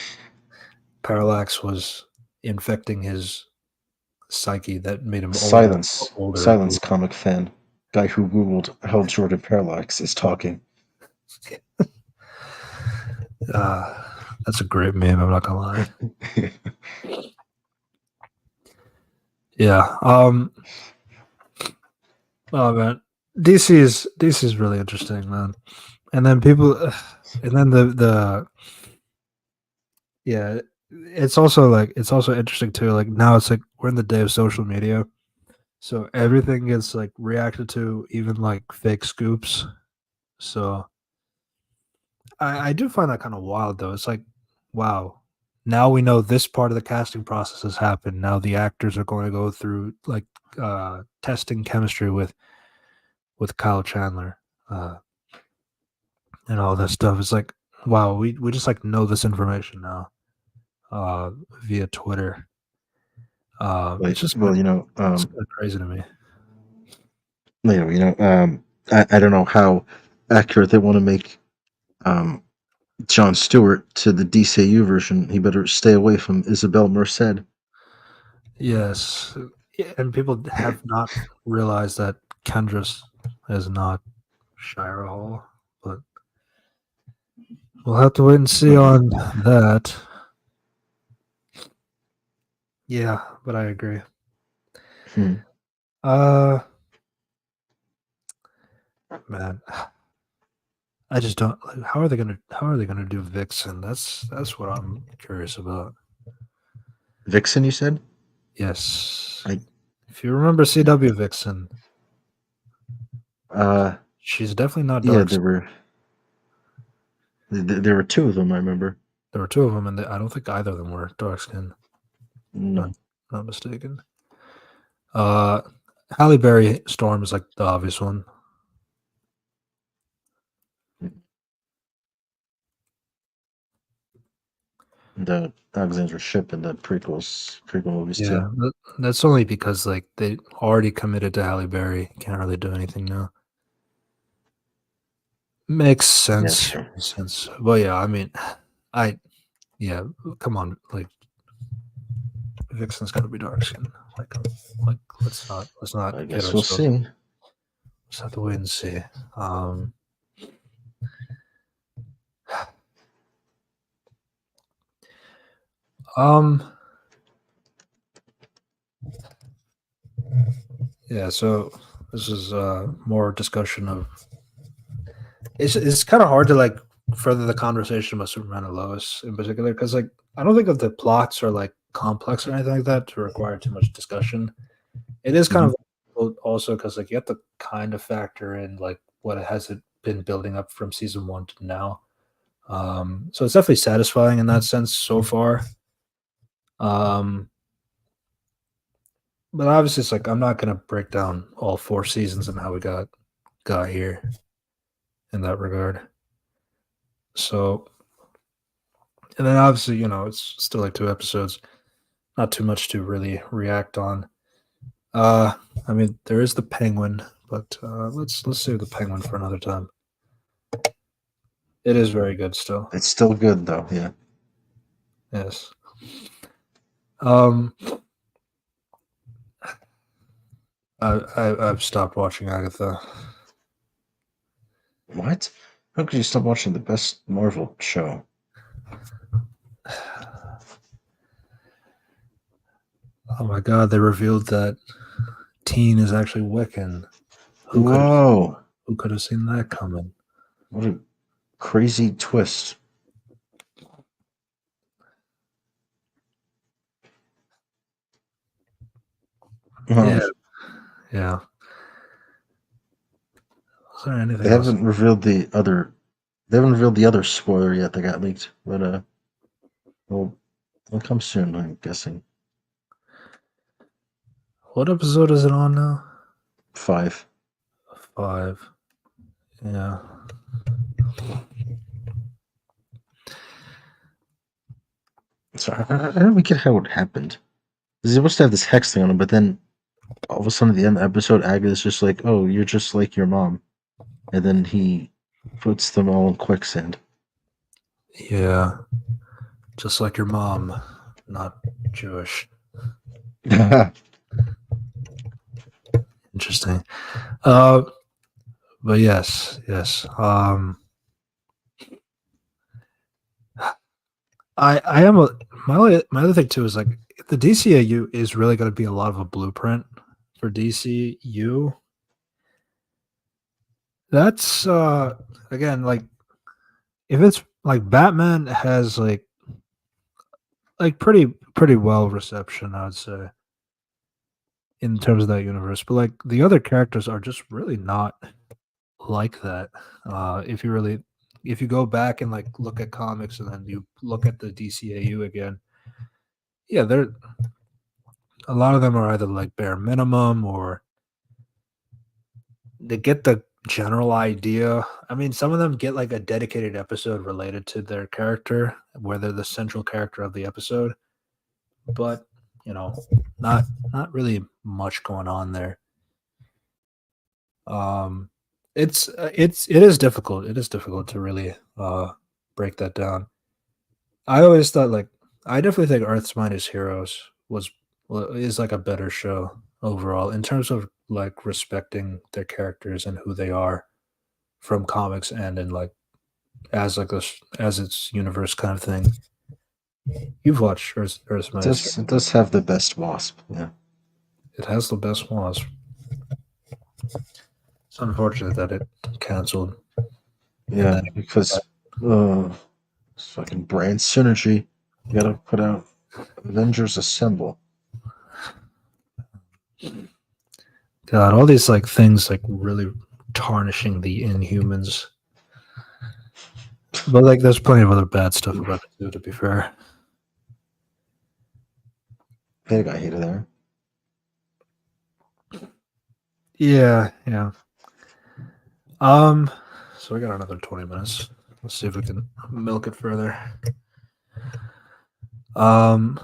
Parallax was infecting his psyche that made him older and Silence, comic fan. Guy who Googled Hal Jordan Parallax is talking. uh, that's a great meme. I'm not gonna lie. Yeah. Oh man, DC is really interesting, man. And then people, and then the yeah, it's also interesting too. Like now it's like we're in the day of social media, so everything gets like reacted to, even like fake scoops. So I do find that kind of wild though. It's like, wow, now we know this part of the casting process has happened. Now the actors are going to go through like testing chemistry with Kyle Chandler. Uh, and all that stuff. It's like, wow, we just like know this information now via Twitter. Like, It's just well, it's kind of crazy to me. I don't know how accurate they want to make um, John Stewart to the DCU version. He better stay away from Isabel Merced. Yes, yeah, and people have not realized that Kendris is not Shira Hall, but we'll have to wait and see on that. Yeah, but I agree. Hmm. Uh, Man, I just don't. Like, how are they gonna do Vixen? That's what I'm curious about. Vixen, you said? Yes, I if you remember CW Vixen, uh she's definitely not yeah, dark. there were two of them, I remember. There were two of them, and I don't think either of them were dark skin. If I'm No. not mistaken. Uh, Halle Berry Storm is like the obvious one. The Alexandra Ship in the prequel movies too. Yeah, that's only because like they already committed to Halle Berry. Can't really do anything now. Makes Yeah, sense. sure. Makes sense. But yeah, I mean, I yeah, come on, like Vixen's got to be dark skin. Like let's not I kid guess we'll ourselves. see. Just have to wait and see. Um, um, yeah. So this is more discussion of. It's kind of hard to like further the conversation about Superman and Lois in particular because like I don't think that the plots are like complex or anything like that to require too much discussion. It is kind Hmm. of also because like you have to kind of factor in like what has it been building up from season one to now. So it's definitely satisfying in that sense so far. Um, but obviously, it's like I'm not gonna break down all four seasons and how we got here in that regard. So, and then obviously, it's still like two episodes, not too much to really react on. Uh, I mean, there is the Penguin, but let's save the Penguin for another time. It is very good still. It's still good though. Yeah. Yes. Um, I've stopped watching Agatha. What? How could you stop watching the best Marvel show? Oh my god, they revealed that Teen is actually Wiccan. Who could have Whoa! who could have seen that coming? What a crazy twist. Yeah, Um, yeah. Was there they anything else? haven't revealed the other. They haven't revealed the other spoiler yet that got leaked, but it'll, it'll come soon. I'm guessing What episode is it on now? 5. Five. Yeah. So I don't really get how it happened. He's supposed to have this hex thing on him, but then all of a sudden at the end of the episode, Agatha's just like, "Oh, you're just like your mom," and then he puts them all in quicksand. Yeah. Just like your mom, not Jewish. Interesting. Uh, but yes, yes. I am a my other thing too is like the DCAU is really going to be a lot of a blueprint for DCU. That's again like if it's like Batman has like pretty well reception, I would say, in terms of that universe. But like the other characters are just really not like that. If you go back and like look at comics and then you look at the DCAU again, yeah, they're a lot of them are either like bare minimum or they get the general idea. I mean, some of them get like a dedicated episode related to their character, where they're the central character of the episode, but you know, not really much going on there. Um, it is difficult. It is difficult to really break that down. I always thought like I definitely think Earth's Mightiest Heroes is like a better show overall in terms of like respecting their characters and who they are from comics and in like as its universe kind of thing. You've watched Earth's Mightiest Heroes. It does have the best wasp. Yeah. It has the best wasp. It's unfortunate that it canceled. And Yeah, then, because it's fucking brand synergy. You gotta put out Avengers Assemble. God, all these like things like really tarnishing the Inhumans. But like, there's plenty of other bad stuff about it too. To be fair, They got hated there. yeah, yeah. So we got another 20 minutes. Let's see if we can milk it further. Um,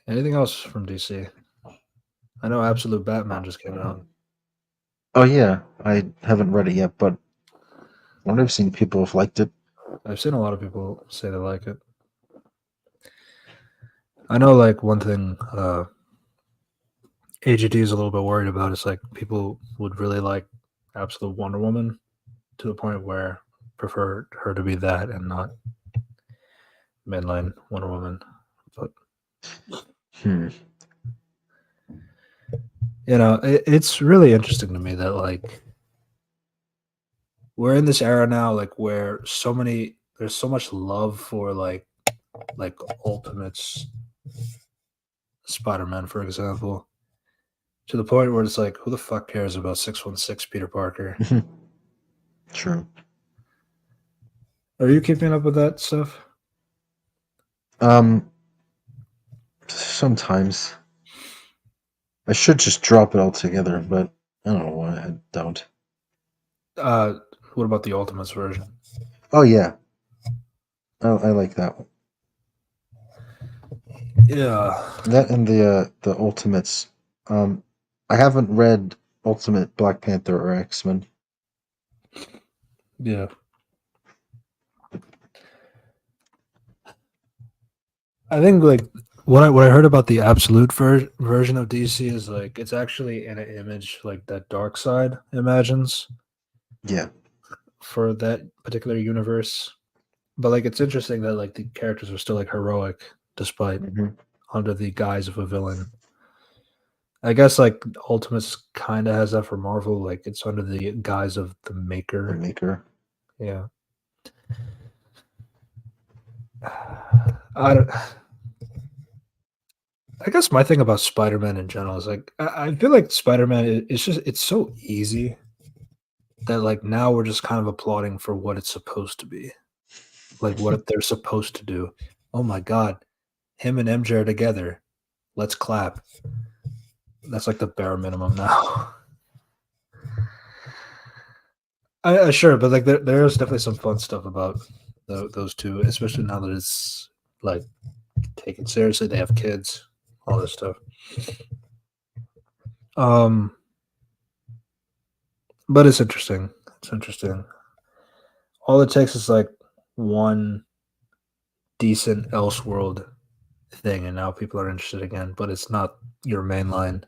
anything else from DC? I know Absolute Batman just came out. Oh yeah, I haven't read it yet, but I've seen people have liked it. I've seen a lot of people say they like it. I know, like one thing AGD is a little bit worried about is like people would really like Absolute Wonder Woman to the point where prefer her to be that and not mainline Wonder Woman. But Hmm. you know, it's really interesting to me that like we're in this era now, like where there's so much love for like Ultimates Spider-Man, for example, to the point where it's like, who the fuck cares about 616 Peter Parker? True. Are you keeping up with that stuff? Um, sometimes I should just drop it altogether, but I don't know why I don't. Uh, what about the Ultimates version? Oh yeah, I like that one. Yeah, That and the Ultimates. Um, I haven't read Ultimate Black Panther or X-Men. yeah. I think like what I heard about the absolute version of DC is like it's actually in an image like that Dark Side imagines Yeah. for that particular universe. But like it's interesting that like the characters are still like heroic despite Hmm. under the guise of a villain. I guess like Ultimates kind of has that for Marvel, like it's under the guise of the The Maker. Maker. Yeah. I don't. I guess my thing about Spider-Man in general is like I feel like Spider-Man it's just it's so easy that like now we're just kind of applauding for what it's supposed to be, like what they're supposed to do. Oh my god, him and MJ are together. Let's clap. That's like the bare minimum now. I sure, but like there's definitely some fun stuff about those two, especially now that it's like taken seriously. They have kids, all this stuff. Um, but it's interesting. It's interesting. All it takes is like one decent Elseworld thing, and now people are interested again. But it's not your mainline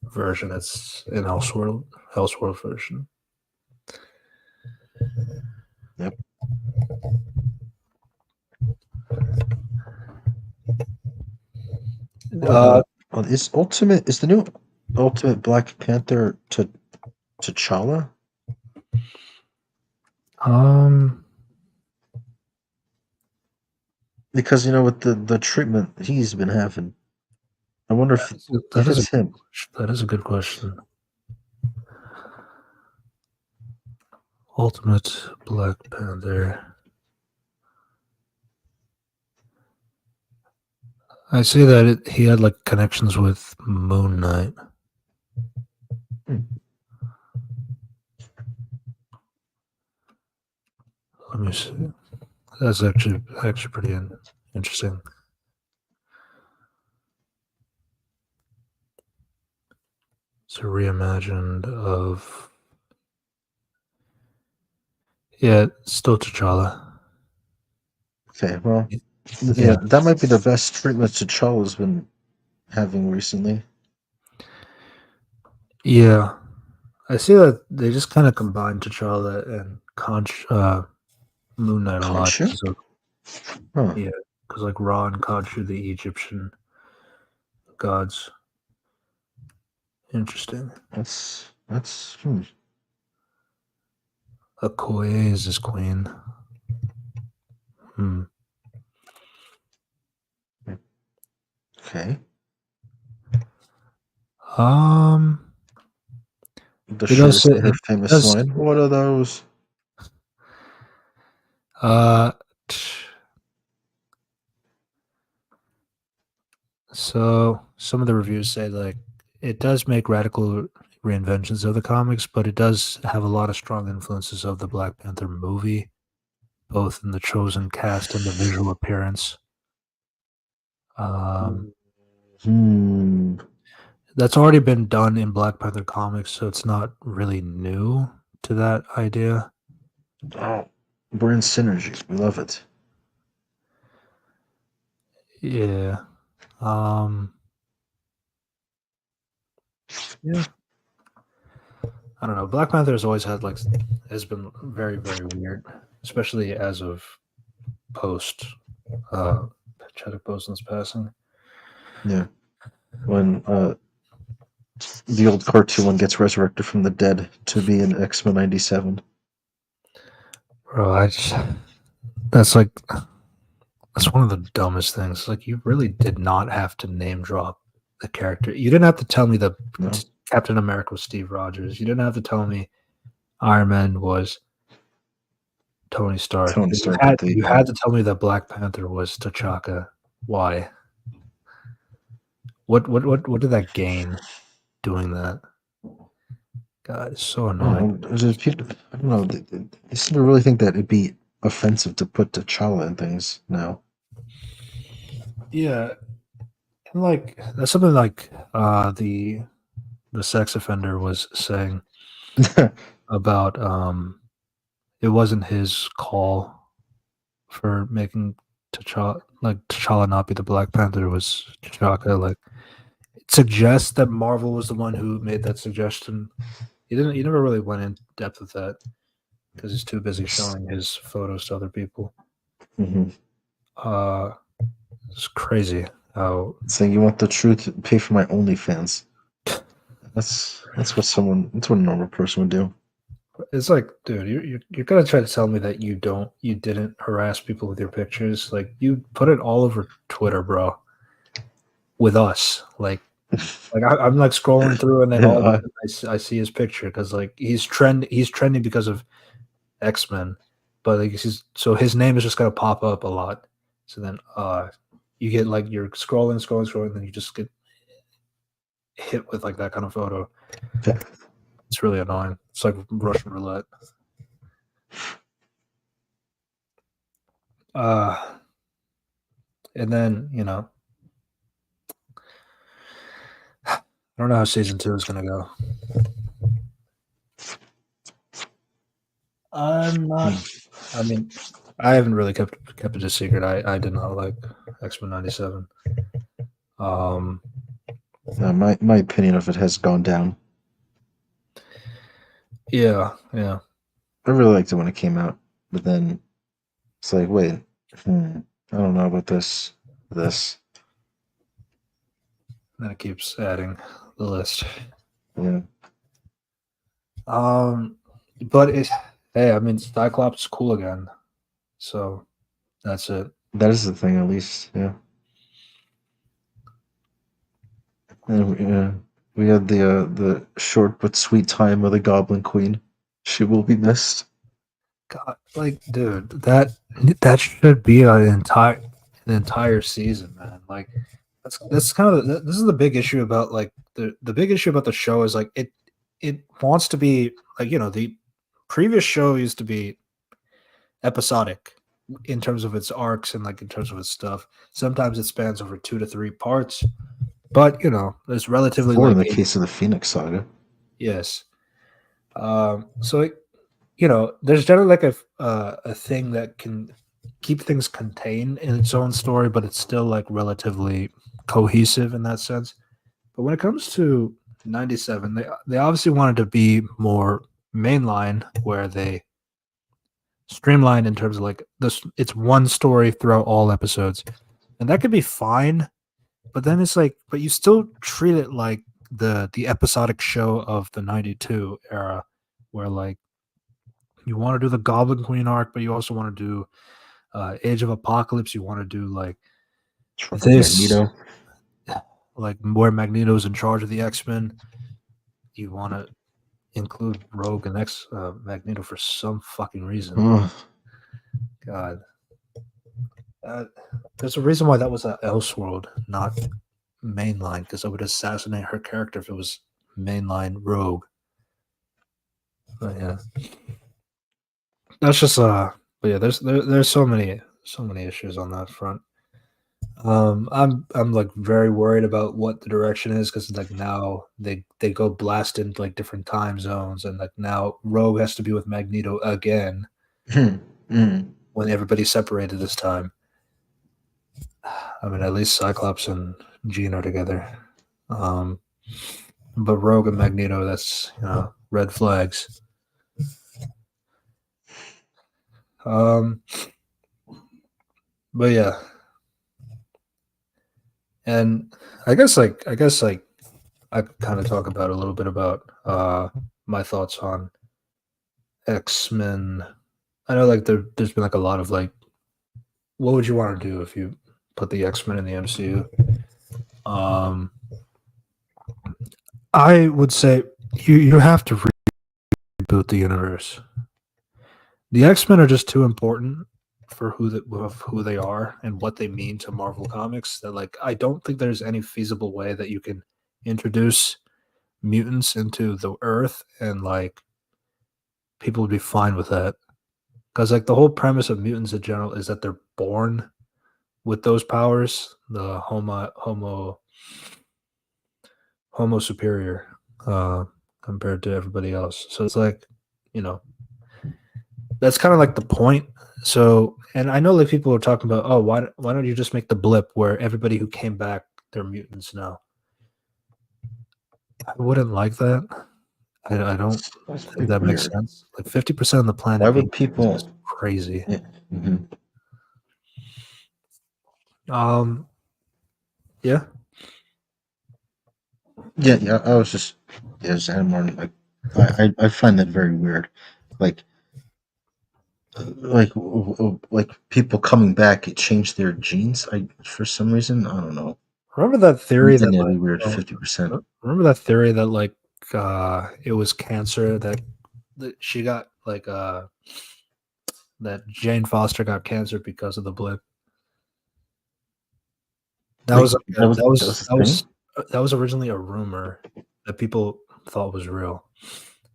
version; it's an Elseworld version. Yep. Uh, Is Ultimate is the new Ultimate Black Panther to T'Challa? um, Because with the treatment he's been having, I wonder that if is a it's him. that is a good question. Ultimate Black Panther. I see that he had like connections with Moon Knight. Hmm. Let me see. That's actually pretty interesting. It's a reimagined of still T'Challa. Okay, well, yeah, Yeah, that might be the best treatment T'Challa's been having recently. yeah. I see that they just kind of combined T'Challa and Moon Knight a lot Khonshu? because of Huh. yeah, because like Ra and Khonshu, the Egyptian gods, Interesting. That's Okoye is his queen. Hmm. okay. Um, Does it she ever does. say her It famous does. line? What are those? Uh, so some of the reviews say like it does make radical reinventions of the comics, but it does have a lot of strong influences of the Black Panther movie, both in the chosen cast and the visual appearance. Um, Hmm. that's already been done in Black Panther comics, so it's not really new to that idea. Oh, we're in synergy. We love it. Yeah. Um, yeah. I don't know. Black Panther has always had like has been very very weird, especially as of post Chadwick Boseman's passing. Yeah. When the old cartoon one gets resurrected from the dead to be in X-Men 97. Bro, that's like that's one of the dumbest things. Like you really did not have to name drop the character. You didn't have to tell me that No. Captain America was Steve Rogers. You didn't have to tell me Iron Man was Tony Stark. Tony You Stark had at the you had to tell me that Black Panther was T'Chaka. Why? What did that gain doing that? God, it's so I annoying. don't know. I don't know. They seem to really think that it'd be offensive to put T'Challa in things now. Yeah, and like that's something like the sex offender was saying about it wasn't his call for making T'Challa not be the Black Panther. It was T'Chaka. Like it suggests that Marvel was the one who made that suggestion. He never really went in depth with that because he's too busy showing his photos to other people. Hmm. Uh, it's crazy how Saying you want the truth, pay for my OnlyFans. That's what a normal person would do. it's like, dude, you're gonna try to tell me that you didn't harass people with your pictures. Like you put it all over Twitter, bro, with us. Like I'm like scrolling through, and then Yeah, all of a sudden I see his picture because like he's trending because of X-Men, but like so his name is just gonna pop up a lot. So then you get like you're scrolling, then you just get hit with like that kind of photo. It's really annoying. It's like Russian roulette. Uh and then, I don't know how season 2 is gonna go. I'm not I mean, I haven't really kept it a secret. I did not like X-Men 97. Um my opinion of it has gone down. yeah. I really liked it when it came out, but then it's like, wait, I don't know about this. This, Then it keeps adding the list. yeah, Um, but hey, I mean, Cyclops is cool again, so that's it. that is the thing, at least, yeah. And we had the short but sweet time of the Goblin Queen. She will be missed. God, like, dude, that should be an entire season, man. Like, that's kind of this is the big issue about like the big issue about the show is like it wants to be like the previous show used to be episodic in terms of its arcs and like in terms of its stuff. Sometimes it spans over 2 to 3 parts, but it's relatively Four in like the case of the Phoenix Saga. yes. So there's generally like a thing that can keep things contained in its own story, but it's still like relatively cohesive in that sense. But when it comes to 97, they obviously wanted to be more mainline, where they streamlined in terms of like this. It's one story throughout all episodes, and that could be fine. But then it's like, but you still treat it like the episodic show of the '92 era, where like you want to do the Goblin Queen arc, but you also want to do Age of Apocalypse. You want to do like this, Magneto. like where Magneto's in charge of the X-Men. You want to include Rogue and Magneto for some fucking reason. Ugh. God, there's a reason why that was at Elseworld, not mainline, because I would assassinate her character if it was mainline Rogue. But yeah, that's just But yeah, there's so many issues on that front. I'm like very worried about what the direction is, because like now they go blast into like different time zones, and like now Rogue has to be with Magneto again when everybody's separated this time. I mean, at least Cyclops and Jean are together. But Rogue and Magneto, that's red flags. But yeah, and I guess I could kind of talk about a little bit about my thoughts on X-Men. I know like there's been like a lot of like, what would you want to do if you put the X-Men in the MCU? I would say you have to reboot the universe. The X-Men are just too important for who they are and what they mean to Marvel Comics, that like I don't think there's any feasible way that you can introduce mutants into the Earth and like people would be fine with that. Because like the whole premise of mutants in general is that they're born with those powers, the homo superior, compared to everybody else. So it's like, that's kind of like the point. So, and I know like people are talking about, oh, why don't you just make the blip where everybody who came back, they're mutants now? I wouldn't like that. I don't That's think that makes weird. sense. Like 50% of the Why planet being would people? is crazy. Yeah. Mm-hmm. Yeah. Yeah. I was just adding more. Like, I find that very weird. Like, like people coming back, it changed their genes. For some reason, I don't know. Remember that I theory think that that'd be like, weird. 50%. remember that theory that like it was cancer that she got like that Jane Foster got cancer because of the blip. That Like was like that was a thing. that was originally a rumor that people thought was real.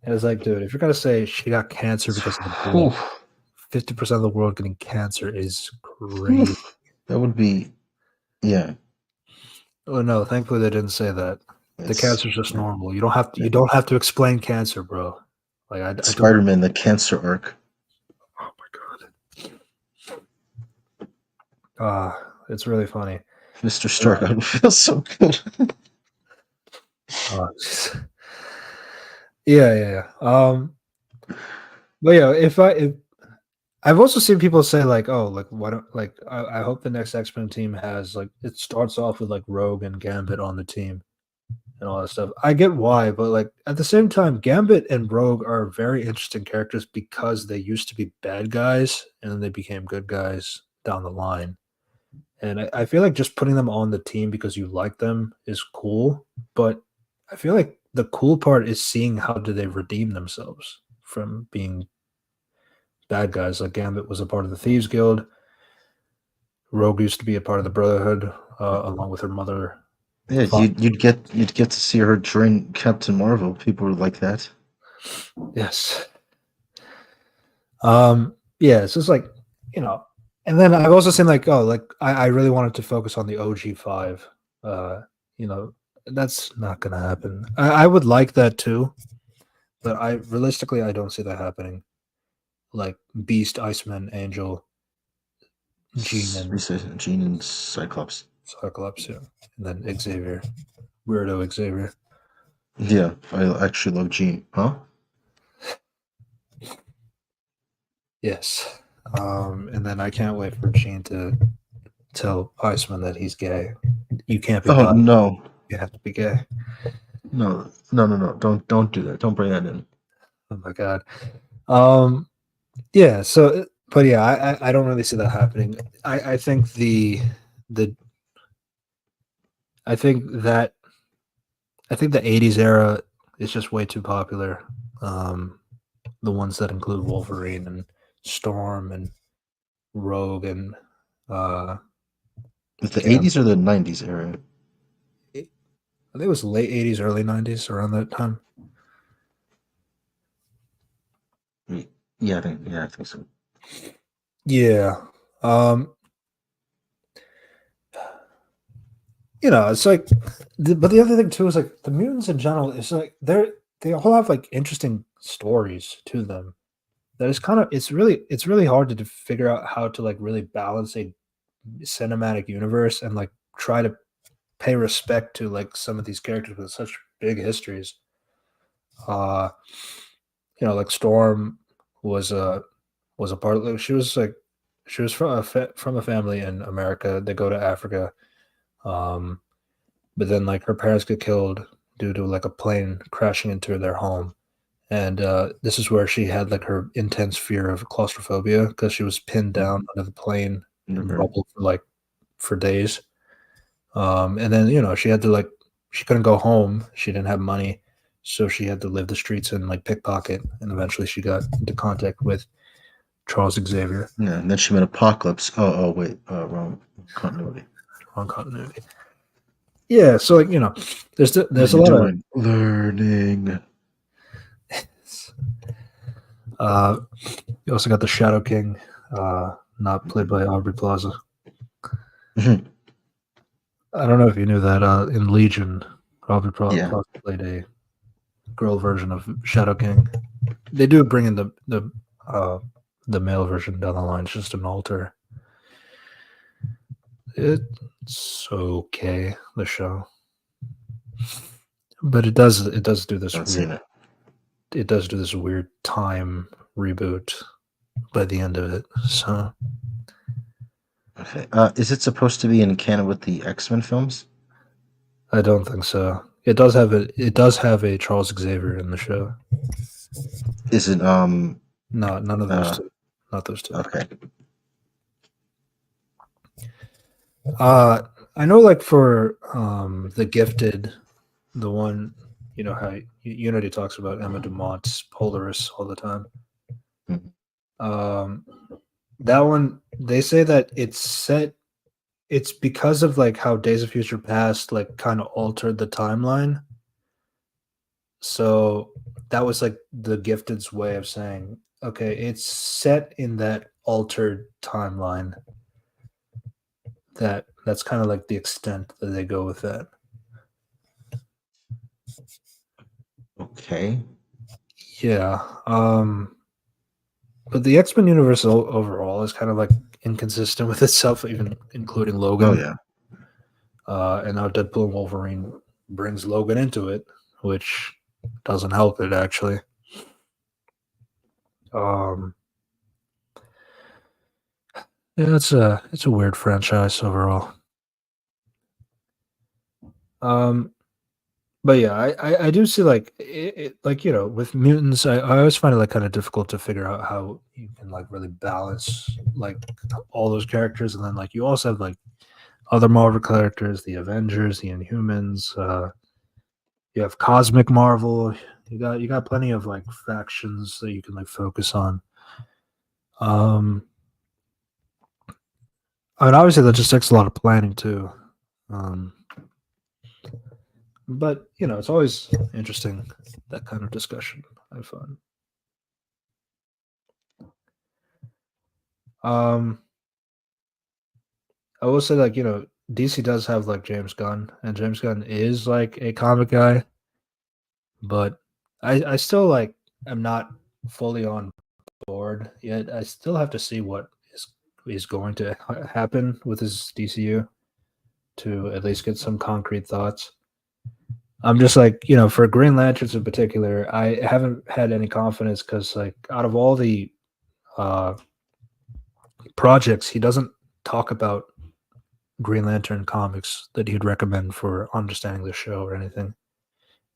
And it was like, dude, if you're gonna say she got cancer because of the blip, 50% of the world getting cancer is crazy. That would be, yeah. Oh no, thankfully they didn't say that. The It's cancer's just yeah. normal. You don't have to explain cancer, bro. Like I don't. Spider-Man, the cancer arc. Oh my god. It's really funny. Mr. Stark, I would feel so good. Yeah. But yeah, if I've also seen people say like, oh, like why don't like I hope the next X-Men team has like it starts off with like Rogue and Gambit on the team and all that stuff. I get why, but like at the same time, Gambit and Rogue are very interesting characters because they used to be bad guys and then they became good guys down the line. And I feel like just putting them on the team because you like them is cool, but I feel like the cool part is seeing how do they redeem themselves from being bad guys. Like Gambit was a part of the Thieves Guild. Rogue used to be a part of the Brotherhood, along with her mother. Yeah, you'd get to see her join Captain Marvel. People would like that. Yes. Yeah, it's just like, and then I've also seen like, oh, like I really wanted to focus on the OG5. That's not gonna happen. I would like that too, but realistically I don't see that happening. Like Beast, Iceman, Angel, Jean, And Cyclops. Cyclops, yeah. And then Xavier. Weirdo Xavier. Yeah, I actually love Jean. Huh? Yes. And then I can't wait for Jean to tell Iceman that he's gay. You can't be Oh bi. no. You have to be gay. No. Don't do that. Don't bring that in. Oh my god. Um, yeah. So, but yeah, I don't really see that happening. I think the I think that I think the '80s era is just way too popular. Um, the ones that include Wolverine and Storm and Rogue and uh, With the yeah, 80s or the 90s era? I think it was late '80s, early '90s, around that time. Yeah, I think so. Yeah. Um, it's like, but the other thing too is like the mutants in general is like they all have like interesting stories to them. That is kind of it's really hard to figure out how to like really balance a cinematic universe and like try to pay respect to like some of these characters with such big histories. Uh, like Storm was a part of. She was from from a family in America. They go to Africa, um, but then like her parents get killed due to like a plane crashing into their home, and this is where she had like her intense fear of claustrophobia because she was pinned down under the plane and Okay. bubbled for days. And then she had to like she couldn't go home. She didn't have money, so she had to live the streets and like pickpocket. And eventually, she got into contact with Charles Xavier. Yeah, and then she met Apocalypse. Oh, wait, wrong continuity. Wrong continuity. Yeah, so like What are there's a you lot of doing? Learning. uh, you also got the Shadow King, not played by Aubrey Plaza. Mhm. I don't know if you knew that in Legion, Yeah, Plaza played a girl version of Shadow King. They do bring in the male version down the line. It's just an alter. It's okay, the show, but it does do this haven't weird seen it. it does do this weird time reboot by the end of it. So Okay. Is it supposed to be in canon with the X-Men films? I don't think so. It does have a Charles Xavier in the show. Is it No, none of those uh two. Not those two. okay. Uh I know like for the Gifted, the one how Unity talks about Emma Dumont's Polaris all the time. Mhm. Um that one they say that it's because of like how Days of Future Past like kind of altered the timeline. So that was like the Gifted's way of saying, okay, it's set in that altered timeline. That's kind of like the extent that they go with that. Okay. Yeah. But the X-Men universe overall is kind of like inconsistent with itself, even including Oh Logan. yeah. And now Deadpool and Wolverine brings Logan into it, which doesn't help it actually. Um, yeah, it's a weird franchise overall. Um, but yeah, I do see like like with mutants, I always find it like kind of difficult to figure out how you can like really balance like all those characters, and then like you also have like other Marvel characters, the Avengers, the Inhumans. You have Cosmic Marvel. You got plenty of like factions that you can like focus on. Um, and obviously that just takes a lot of planning too. Um, but it's always interesting that kind of discussion. I find. Um, I will say like DC does have like James Gunn, and James Gunn is like a comic guy, but I still like am not fully on board yet. I still have to see what is going to happen with his DCU to at least get some concrete thoughts. I'm just like, for Green Lanterns in particular, I haven't had any confidence because, like, out of all the uh, projects, he doesn't talk about Green Lantern comics that he'd recommend for understanding the show or anything.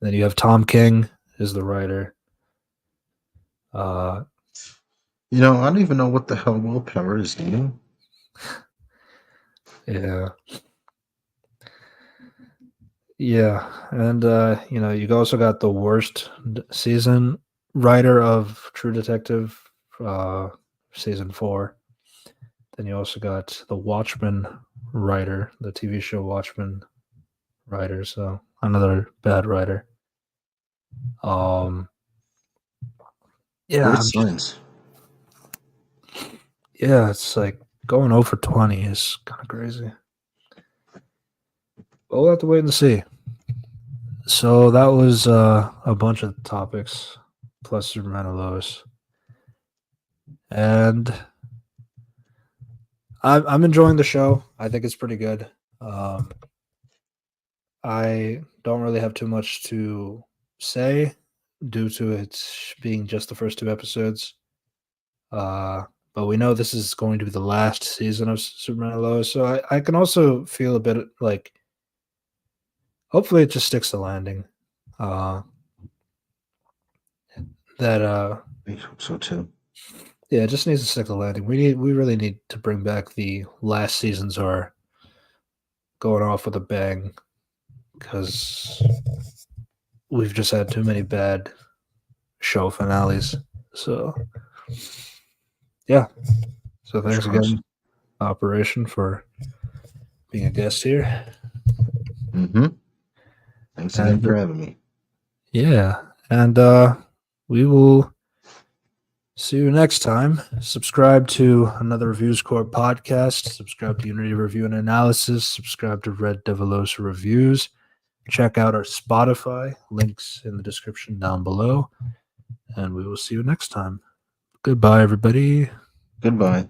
Then you have Tom King is the writer. You know, I don't even know what the hell willpower is. Do you? Yeah. Yeah. And, you also got the worst season writer of True Detective, season 4. Then you also got the Watchmen writer, the TV show Watchmen writer. So another bad writer. Yeah, Great signs. yeah, it's like going 0 for 20 is kind of crazy. But we'll have to wait and see. So that was a bunch of topics, plus Superman Lois, and I'm enjoying the show. I think it's pretty good. I don't really have too much to say due to it being just the first 2 episodes. But we know this is going to be the last season of Superman Lois, so I can also feel a bit like hopefully it just sticks the landing. That I hope so too. Yeah, it just needs to stick the landing. We really need to bring back the last seasons are going off with a bang because we've just had too many bad show finales. So yeah. So Fingers thanks crossed. again, Operation, for being a guest here. Mm-hmm. Thanks again And for having me. yeah, and we will see you next time. Subscribe to another Reviews Corp podcast. Subscribe to Unity Review and Analysis. Subscribe to Red Devilosa Reviews. Check out our Spotify. Links in the description down below. And we will see you next time. Goodbye, everybody. Goodbye.